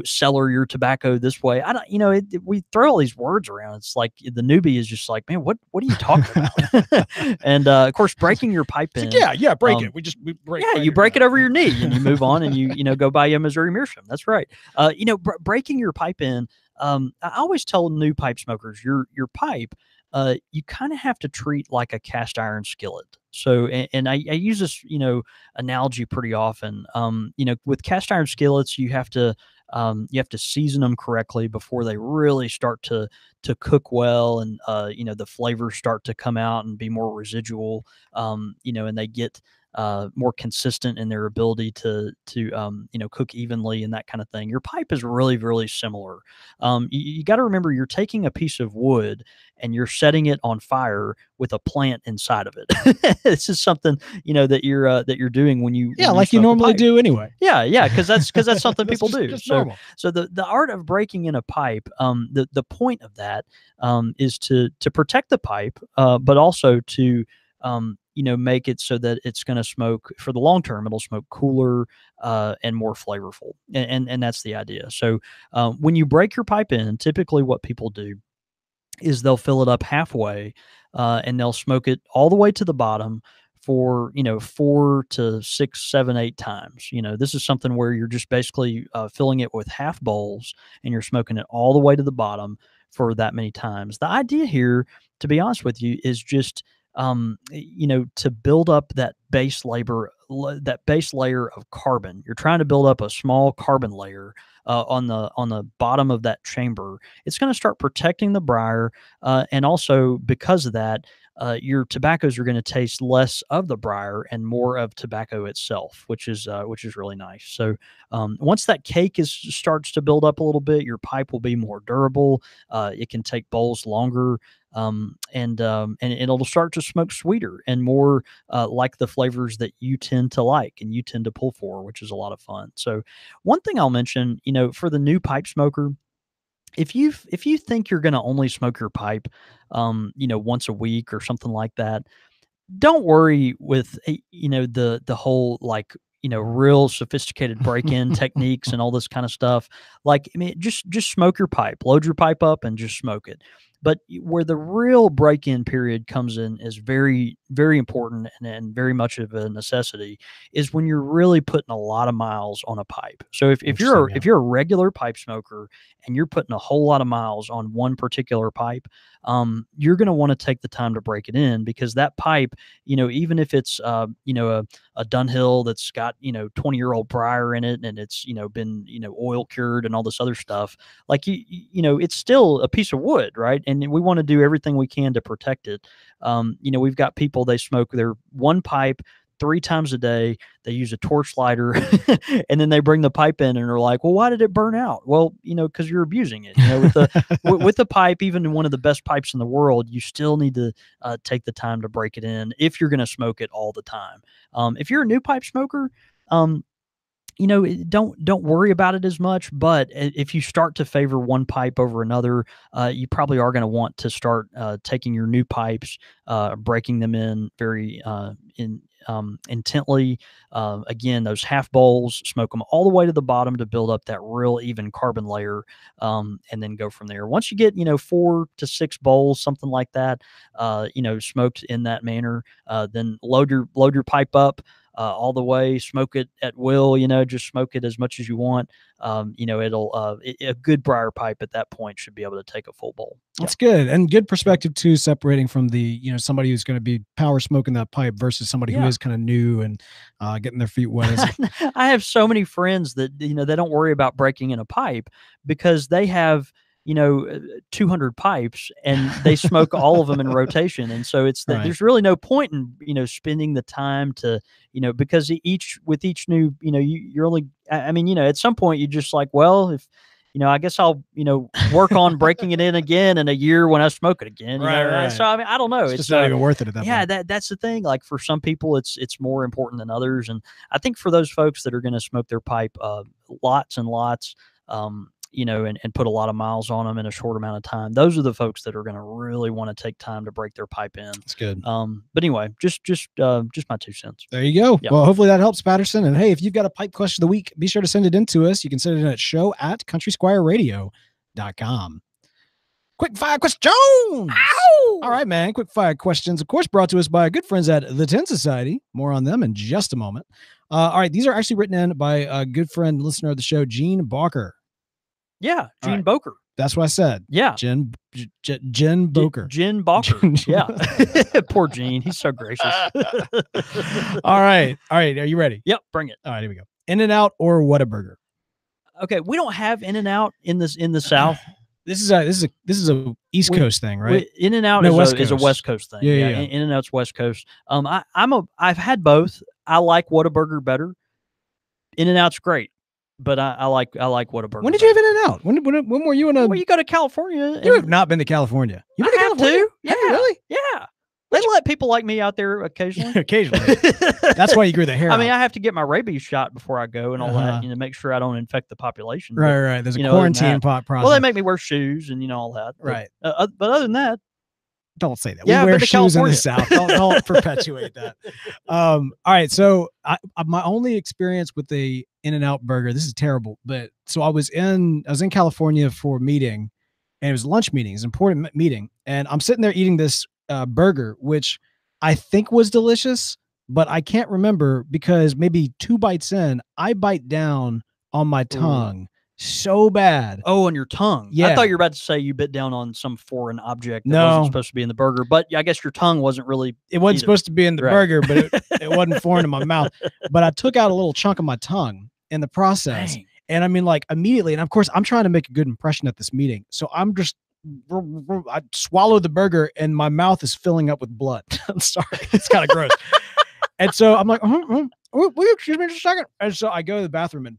Speaker 2: cellar your tobacco this way. I don't, we throw all these words around. It's like the newbie is just like, man, what are you talking about? And of course, breaking your pipe in.
Speaker 1: Yeah, break it. We break.
Speaker 2: Yeah, you break it over your knee, and you move on, and you go buy you a Missouri Meerschaum. That's right. Breaking your pipe in. I always tell new pipe smokers, your pipe, you kind of have to treat like a cast iron skillet. So, and I use this, analogy pretty often. With cast iron skillets, you have to season them correctly before they really start to cook well, and the flavors start to come out and be more residual. And they get more consistent in their ability to cook evenly and that kind of thing. Your pipe is really, really similar. You got to remember, you're taking a piece of wood and you're setting it on fire with a plant inside of it. This is something that you're doing when you
Speaker 1: like you normally do anyway.
Speaker 2: Yeah, because that's something people do.
Speaker 1: Just
Speaker 2: so
Speaker 1: normal.
Speaker 2: So the art of breaking in a pipe, the point of that is to protect the pipe, but also to make it so that it's going to smoke for the long term. It'll smoke cooler and more flavorful, and that's the idea. So when you break your pipe in, typically what people do is they'll fill it up halfway, and they'll smoke it all the way to the bottom for 4 to 6, 7, 8 times. This is something where you're just basically filling it with half bowls, and you're smoking it all the way to the bottom for that many times. The idea here, to be honest with you, is just to build up that base layer of carbon. You're trying to build up a small carbon layer on the bottom of that chamber. It's going to start protecting the briar, and also because of that, your tobaccos are going to taste less of the briar and more of tobacco itself, which is really nice. So once that cake starts to build up a little bit, your pipe will be more durable. It can take bowls longer and it'll start to smoke sweeter and more like the flavors that you tend to like and you tend to pull for, which is a lot of fun. So one thing I'll mention, for the new pipe smoker, if you think you're going to only smoke your pipe, once a week or something like that, don't worry with the whole real sophisticated break-in techniques and all this kind of stuff. Like, I mean, just smoke your pipe, load your pipe up and just smoke it. But where the real break-in period comes in is very, very important and very much of a necessity is when you're really putting a lot of miles on a pipe. So if you're a regular pipe smoker and you're putting a whole lot of miles on one particular pipe, you're going to want to take the time to break it in, because that pipe, even if it's a Dunhill that's got 20-year-old briar in it and it's been oil cured and all this other stuff, like it's still a piece of wood, right? And we want to do everything we can to protect it. We've got people, they smoke their one pipe 3 times a day. They use a torch lighter and then they bring the pipe in and are like, well, why did it burn out? Well, because you're abusing it. With the pipe, even one of the best pipes in the world, you still need to take the time to break it in if you're going to smoke it all the time. If you're a new pipe smoker, don't worry about it as much. But if you start to favor one pipe over another, you probably are going to want to start taking your new pipes, breaking them in very intently. Again, those half bowls, smoke them all the way to the bottom to build up that real even carbon layer, and then go from there. Once you get 4 to 6 bowls, something like that, smoked in that manner, then load your pipe up all the way, smoke it at will, just smoke it as much as you want. A good briar pipe at that point should be able to take a full bowl.
Speaker 1: That's good. And good perspective too, separating from the, somebody who's going to be power smoking that pipe versus somebody who is kind of new and getting their feet wet.
Speaker 2: I have so many friends that, they don't worry about breaking in a pipe because they have 200 pipes and they smoke all of them in rotation. And so there's really no point in, spending the time to, because with each new, you're only, at some point you just like, well, if, I guess I'll, work on breaking it in again in a year when I smoke it again. Right. So, I don't know.
Speaker 1: It's just not even worth it at that point.
Speaker 2: Yeah, that's the thing. Like for some people, it's more important than others. And I think for those folks that are going to smoke their pipe lots and lots, and put a lot of miles on them in a short amount of time, those are the folks that are going to really want to take time to break their pipe in.
Speaker 1: That's good.
Speaker 2: But anyway, just my 2 cents.
Speaker 1: There you go. Yep. Well, hopefully that helps, Patterson. And hey, if you've got a pipe question of the week, be sure to send it in to us. You can send it in at show@countrysquireradio.com. Quickfire questions. Ow! All right, man. Quickfire questions, of course, brought to us by our good friends at the Tin Society. More on them in just a moment. All right, these are actually written in by a good friend, listener of the show, Gene Barker.
Speaker 2: Yeah, Gene Boker.
Speaker 1: That's what I said.
Speaker 2: Yeah.
Speaker 1: Jen Boker.
Speaker 2: Jen Boker. Yeah. Poor Gene. He's so gracious.
Speaker 1: All right. Are you ready?
Speaker 2: Yep. Bring it.
Speaker 1: All right, here we go. In-N-Out or Whataburger?
Speaker 2: Okay. We don't have In-N-Out in the South.
Speaker 1: This is a East Coast thing, right?
Speaker 2: In-N-Out is a West Coast thing.
Speaker 1: Yeah.
Speaker 2: In-N-Out's West Coast. I've had both. I like Whataburger better. In-N-Out's great. But I like Whataburger.
Speaker 1: When did you have In-N-Out? When were you in a?
Speaker 2: Well, you go to California.
Speaker 1: You have not been to California. You've been to California?
Speaker 2: Yeah.
Speaker 1: Really?
Speaker 2: Yeah. They let people like me out there occasionally.
Speaker 1: Occasionally. That's why you grew the hair.
Speaker 2: I have to get my rabies shot before I go and all that, make sure I don't infect the population.
Speaker 1: Right. There's a quarantine process.
Speaker 2: Well, they make me wear shoes and all that.
Speaker 1: Right.
Speaker 2: But other than that.
Speaker 1: Don't say that.
Speaker 2: Yeah,
Speaker 1: we wear shoes in the South. Don't perpetuate that. All right. So my only experience with the In-N-Out burger, this is terrible, but so I was in California for a meeting, and it was a lunch meeting. It was an important meeting. And I'm sitting there eating this burger, which I think was delicious, but I can't remember because maybe 2 bites in, I bite down on my tongue. So bad.
Speaker 2: Oh, on your tongue.
Speaker 1: Yeah.
Speaker 2: I thought you were about to say you bit down on some foreign object that
Speaker 1: wasn't
Speaker 2: supposed to be in the burger, but I guess your tongue wasn't really.
Speaker 1: It wasn't supposed to be in the burger, but it wasn't foreign in my mouth. But I took out a little chunk of my tongue in the process.
Speaker 2: Dang.
Speaker 1: And immediately, and of course, I'm trying to make a good impression at this meeting. So I swallowed the burger and my mouth is filling up with blood. I'm sorry. It's kind of gross. And so I'm like, will you excuse me just a second? And so I go to the bathroom and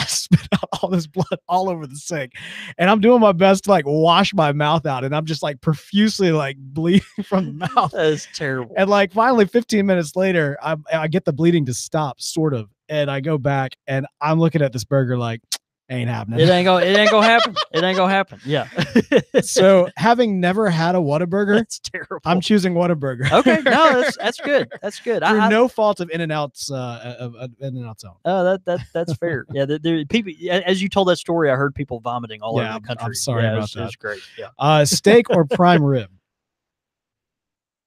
Speaker 1: spit out all this blood all over the sink. And I'm doing my best to like wash my mouth out. And I'm just like profusely like bleeding from the mouth.
Speaker 2: That is terrible.
Speaker 1: And like finally 15 minutes later, I get the bleeding to stop, sort of. And I go back and I'm looking at this burger like, ain't happening.
Speaker 2: It ain't gonna happen. It ain't gonna happen. Yeah.
Speaker 1: So having never had a Whataburger,
Speaker 2: that's terrible.
Speaker 1: I'm choosing Whataburger.
Speaker 2: Okay, no, that's good. That's good.
Speaker 1: Through no fault of In-N-Out's In-N-Out's own.
Speaker 2: Oh, that's fair. Yeah, there people. As you told that story, I heard people vomiting all over the country.
Speaker 1: I'm sorry about that.
Speaker 2: It was great. Yeah.
Speaker 1: Steak or prime rib?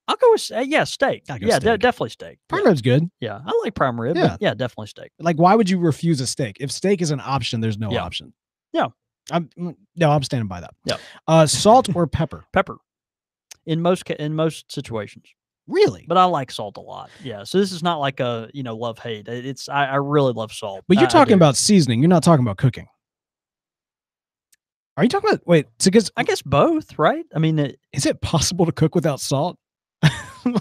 Speaker 2: I'll go with steak. Yeah, steak. Definitely steak.
Speaker 1: Prime rib's good.
Speaker 2: Yeah, I like prime rib. Yeah, yeah, definitely steak.
Speaker 1: Like, why would you refuse a steak? If steak is an option, there's no option.
Speaker 2: Yeah,
Speaker 1: I'm standing by that.
Speaker 2: Yeah.
Speaker 1: Salt or pepper?
Speaker 2: Pepper. In most situations.
Speaker 1: Really?
Speaker 2: But I like salt a lot. Yeah. So this is not like a love hate. I really love salt.
Speaker 1: But you're talking about seasoning. You're not talking about cooking. Are you talking about because
Speaker 2: I guess both, right? I mean,
Speaker 1: is it possible to cook without salt?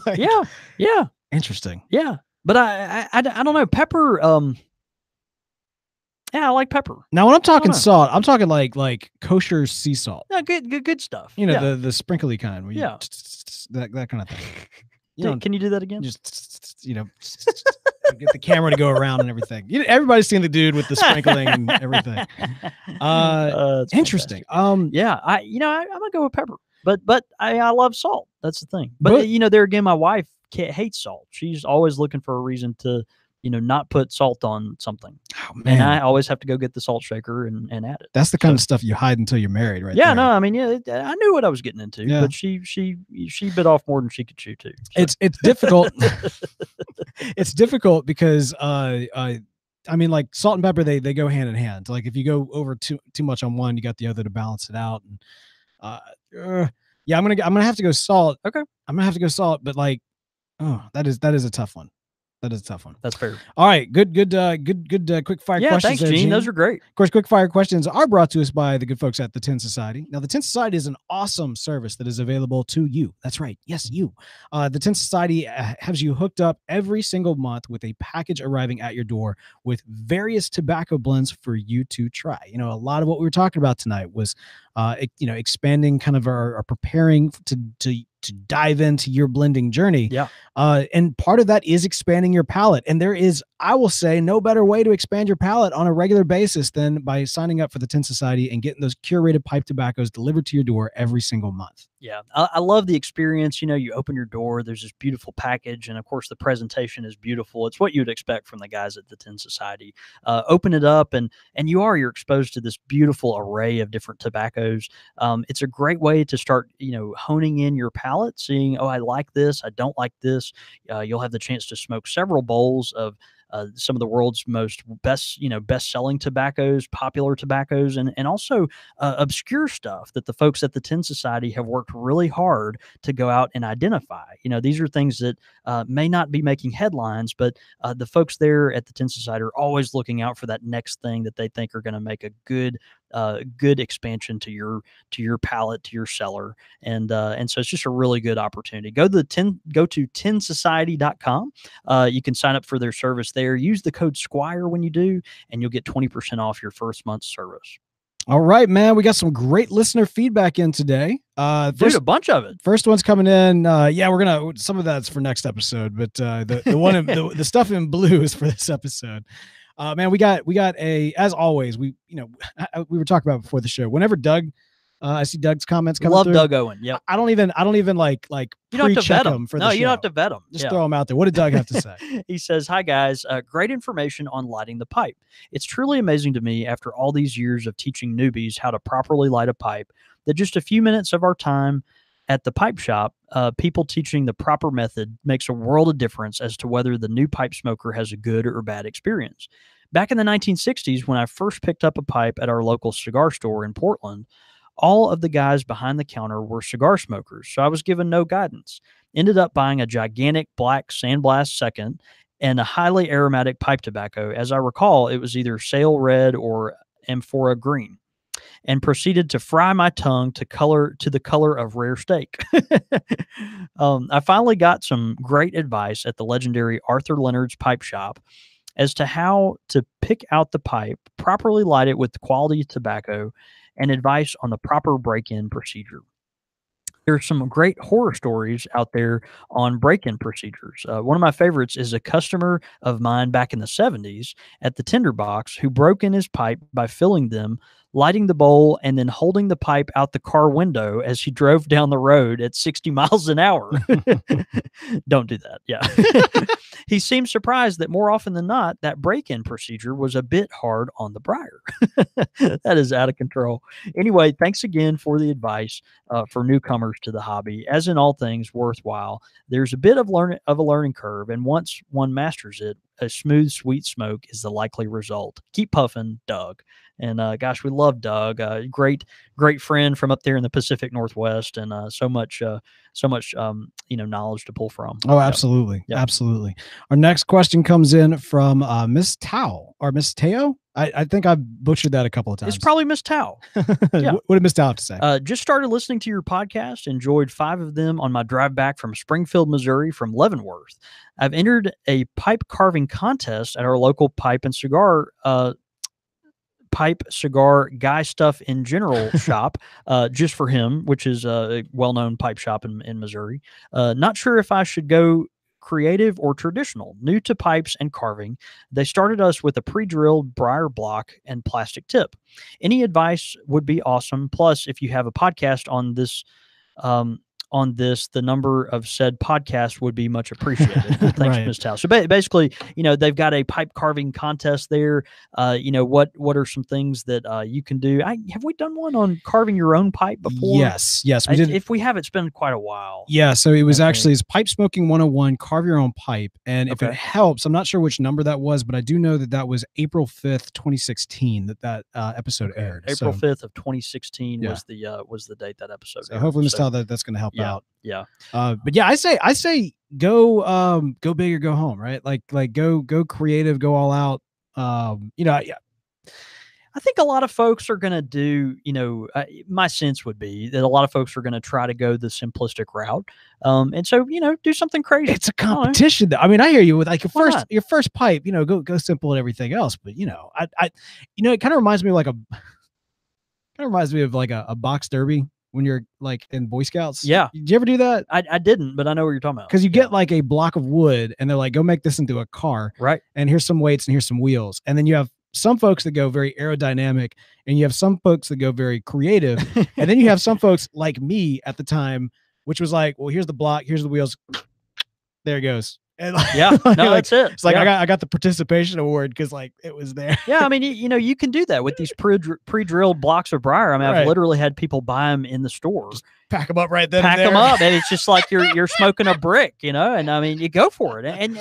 Speaker 2: Like, yeah.
Speaker 1: Interesting.
Speaker 2: Yeah. But I don't know. Pepper, yeah, I like pepper.
Speaker 1: Now, when I'm talking salt, I'm talking like kosher sea salt.
Speaker 2: Yeah, good stuff.
Speaker 1: You know, the sprinkly kind. Where that kind of thing.
Speaker 2: Can you do that again?
Speaker 1: Just get the camera to go around and everything. Everybody's seen the dude with the sprinkling and everything. Interesting.
Speaker 2: Fantastic. Yeah, I'm gonna go with pepper. But I love salt. That's the thing. But there again, my wife hates salt. She's always looking for a reason to, not put salt on something.
Speaker 1: Oh, man.
Speaker 2: And I always have to go get the salt shaker and add it.
Speaker 1: That's the kind of stuff you hide until you're married, right?
Speaker 2: Yeah,
Speaker 1: there.
Speaker 2: no, I mean, I knew what I was getting into, but she bit off more than she could chew too. So.
Speaker 1: It's difficult. It's difficult because I mean, like salt and pepper, they go hand in hand. Like if you go over too much on one, you got the other to balance it out. And yeah, I'm gonna have to go salt.
Speaker 2: Okay,
Speaker 1: I'm gonna have to go salt, but like, that is a tough one. That is a tough one.
Speaker 2: That's fair.
Speaker 1: All right, good quick fire questions.
Speaker 2: Yeah, thanks, Gene. Those are great.
Speaker 1: Of course, quick fire questions are brought to us by the good folks at the Tin Society. Now, the Tin Society is an awesome service that is available to you. That's right. Yes, you. The Tin Society has you hooked up every single month with a package arriving at your door with various tobacco blends for you to try. A lot of what we were talking about tonight was, expanding kind of our preparing to dive into your blending journey.
Speaker 2: Yeah.
Speaker 1: And part of that is expanding your palate. And there is, I will say, no better way to expand your palate on a regular basis than by signing up for the Tin Society and getting those curated pipe tobaccos delivered to your door every single month.
Speaker 2: Yeah. I love the experience. You open your door, there's this beautiful package. And of course, the presentation is beautiful. It's what you'd expect from the guys at the Tin Society. Open it up and you're exposed to this beautiful array of different tobaccos. It's a great way to start, honing in your palate, seeing, I like this, I don't like this. You'll have the chance to smoke several bowls of some of the world's best-selling tobaccos, popular tobaccos, and also obscure stuff that the folks at the Tin Society have worked really hard to go out and identify. These are things that may not be making headlines, but the folks there at the Tin Society are always looking out for that next thing that they think are going to make a good expansion to your palate, to your cellar, and so it's just a really good opportunity. Go to tinsociety.com. You can sign up for their service there. Use the code Squire when you do, and you'll get 20% off your first month's service.
Speaker 1: All right, man. We got some great listener feedback in today.
Speaker 2: A bunch of it.
Speaker 1: First one's coming in. Some of that's for next episode, but the one the stuff in blue is for this episode. Man, we got as always, we were talking about before the show. Whenever Doug, I see Doug's comments coming
Speaker 2: through.
Speaker 1: Doug
Speaker 2: Owen. Yeah.
Speaker 1: I don't even like
Speaker 2: you don't have to vet
Speaker 1: them for the
Speaker 2: show.
Speaker 1: show.
Speaker 2: You don't have to vet them.
Speaker 1: Just throw them out there. What did Doug have to say?
Speaker 2: He says, "Hi guys, great information on lighting the pipe. It's truly amazing to me after all these years of teaching newbies how to properly light a pipe that just a few minutes of our time at the pipe shop, people teaching the proper method makes a world of difference as to whether the new pipe smoker has a good or bad experience. Back in the 1960s, when I first picked up a pipe at our local cigar store in Portland, all of the guys behind the counter were cigar smokers, so I was given no guidance. Ended up buying a gigantic black Sandblast Second and a highly aromatic pipe tobacco. As I recall, it was either Sail Red or Amphora Green. and proceeded to fry my tongue to the color of rare steak. I finally got some great advice at the legendary Arthur Leonard's pipe shop as to how to pick out the pipe, properly light it with quality tobacco, and advice on the proper break-in procedure. There's some great horror stories out there on break-in procedures. One of my favorites is a customer of mine back in the 70s at the Tinderbox who broke in his pipe by filling them, lighting the bowl, and then holding the pipe out the car window as he drove down the road at 60 miles an hour. Don't do that. Yeah. He seemed surprised that more often than not, that break-in procedure was a bit hard on the briar. That is out of control. Anyway, thanks again for the advice for newcomers to the hobby. As in all things worthwhile, there's a bit of a learning curve, and once one masters it, a smooth, sweet smoke is the likely result. Keep puffing, Doug. And gosh, we love Doug. Great friend from up there in the Pacific Northwest, and so much knowledge to pull from.
Speaker 1: Oh, absolutely, yep. Absolutely. Our next question comes in from Miss Tao or Miss Teo. I think I've butchered that a couple of times.
Speaker 2: It's probably Miss Tao.
Speaker 1: Yeah. What did Miss Tao have to say?
Speaker 2: Just started listening to your podcast. Enjoyed 5 of them on my drive back from Springfield, Missouri from Leavenworth. I've entered a pipe carving contest at our local pipe cigar guy stuff in general shop, just for him, which is a well-known pipe shop in Missouri. Not sure if I should go creative or traditional. New to pipes and carving, they started us with a pre-drilled briar block and plastic tip. Any advice would be awesome. Plus, if you have a podcast on this, the number of said podcasts would be much appreciated. Thanks, right. Ms. Tao. So basically, they've got a pipe carving contest there. What are some things that you can do? Have we done one on carving your own pipe before?
Speaker 1: Yes, we did.
Speaker 2: If we have, it's been quite a while.
Speaker 1: Yeah, so it was actually Pipe Smoking 101, Carve Your Own Pipe. And if it helps, I'm not sure which number that was, but I do know that was April 5th, 2016 that episode aired.
Speaker 2: April 5th of 2016 was the date that episode aired.
Speaker 1: Hopefully, Ms. Tao, that's going to help out.
Speaker 2: Yeah.
Speaker 1: But yeah, I say go big or go home, right? Like go creative, go all out.
Speaker 2: I think a lot of folks are going to do, my sense would be that a lot of folks are going to try to go the simplistic route. And so, do something crazy.
Speaker 1: It's a competition. I mean, I hear you with like your first pipe, go simple and everything else. But, it kind of reminds me of like a box derby. When you're like in Boy Scouts.
Speaker 2: Yeah.
Speaker 1: Did you ever do that?
Speaker 2: I didn't, but I know what you're talking about.
Speaker 1: Because you get like a block of wood and they're like, go make this into a car.
Speaker 2: Right.
Speaker 1: And here's some weights and here's some wheels. And then you have some folks that go very aerodynamic and you have some folks that go very creative. And then you have some folks like me at the time, which was like, well, here's the block, here's the wheels. There it goes. And
Speaker 2: that's it.
Speaker 1: It's like I got the participation award because like it was there.
Speaker 2: Yeah, I mean, you can do that with these pre-drilled blocks of briar. I mean, I've literally had people buy them in the store.
Speaker 1: Just pack them up right then.
Speaker 2: Pack them up, and it's just like you're smoking a brick, And I mean, you go for it. And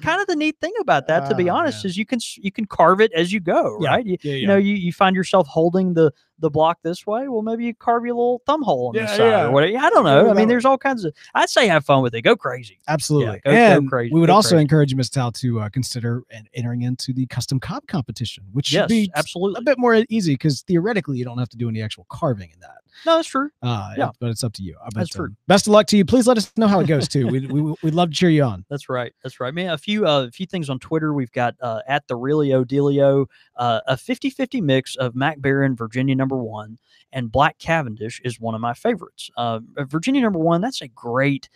Speaker 2: kind of the neat thing about that, to be honest, is you can carve it as you go, right? You find yourself holding the block this way. Well, maybe you carve your little thumb hole on the side or whatever. I don't know. I mean, there's all kinds of. I'd say have fun with it. Go crazy.
Speaker 1: Absolutely. Go crazy. We would also encourage Ms. Tao to consider entering into the custom cob competition, which should be absolutely a bit more easy because theoretically you don't have to do any actual carving in that.
Speaker 2: No, that's true.
Speaker 1: But it's up to you.
Speaker 2: That's true.
Speaker 1: Best of luck to you. Please let us know how it goes too. We'd love to cheer you on.
Speaker 2: That's right. Man, a few things on Twitter. We've got at the Realio Dealio, a 50-50 mix of Mac Barron Virginia #1 and Black Cavendish is one of my favorites. Virginia #1, that's a great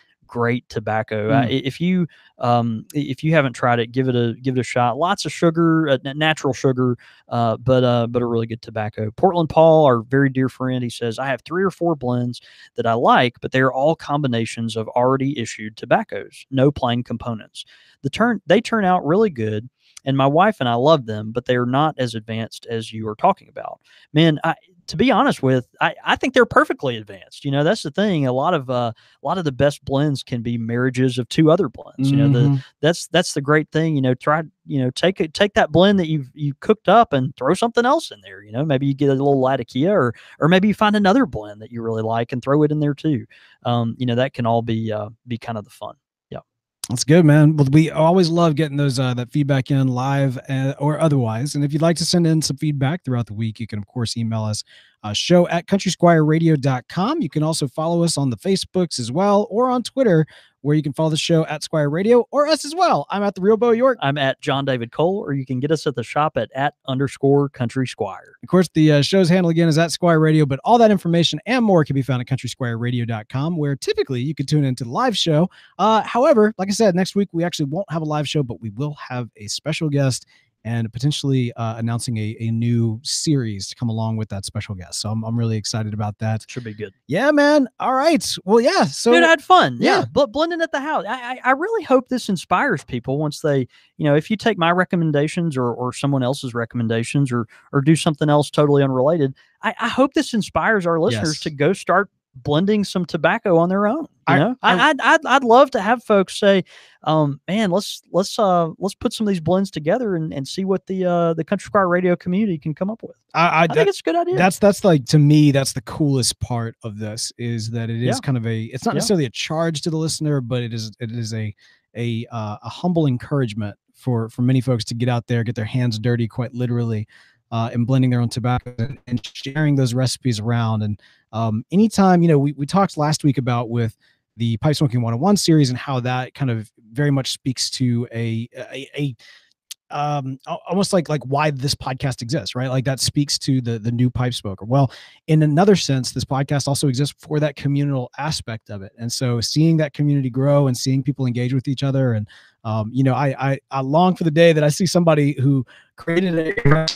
Speaker 2: tobacco. If you haven't tried it, give it a shot. Lots of sugar, natural sugar, but a really good tobacco. Portland Paul, our very dear friend, he says, I have 3 or 4 blends that I like, but they are all combinations of already issued tobaccos, no plain components. They turn out really good, and my wife and I love them, but they are not as advanced as you are talking about. Man, to be honest with, I think they're perfectly advanced. That's the thing. A lot of the best blends can be marriages of 2 other blends. That's the great thing. Take that blend that you cooked up and throw something else in there. Maybe you get a little Latakia or maybe you find another blend that you really like and throw it in there too. That can all be kind of the fun.
Speaker 1: That's good, man. Well, we always love getting those that feedback in live or otherwise. And if you'd like to send in some feedback throughout the week, you can of course email us show at countrysquireradio.com. You can also follow us on the Facebooks as well, or on Twitter, where you can follow the show at Squire Radio, or us as well. I'm at the Real Beau York.
Speaker 2: I'm at John David Cole, or you can get us at the shop at _Country Squire.
Speaker 1: Of course, the show's handle again is at Squire Radio, but all that information and more can be found at countrysquireradio.com, where typically you can tune into the live show. However, like I said, next week we actually won't have a live show, but we will have a special guest and potentially announcing a new series to come along with that special guest. So I'm really excited about that.
Speaker 2: Should be good.
Speaker 1: Yeah, man. All right. Well, yeah. So
Speaker 2: dude, I had fun.
Speaker 1: Yeah.
Speaker 2: But blending at the house. I really hope this inspires people once they, if you take my recommendations or someone else's recommendations or do something else totally unrelated, I hope this inspires our listeners to go start blending some tobacco on their own. I'd love to have folks say, man, let's put some of these blends together and see what the Country Squire Radio community can come up with. I think it's a good idea.
Speaker 1: That's like, to me, that's the coolest part of this, is that it is kind of it's not necessarily a charge to the listener, but it is a humble encouragement for many folks to get out there, get their hands dirty, quite literally, and blending their own tobacco and sharing those recipes around. And anytime, we talked last week about with the Pipe Smoking 101 series and how that kind of very much speaks to almost like why this podcast exists, right? Like that speaks to the new pipe smoker. Well, in another sense, this podcast also exists for that communal aspect of it. And so seeing that community grow and seeing people engage with each other, and I long for the day that I see somebody who created a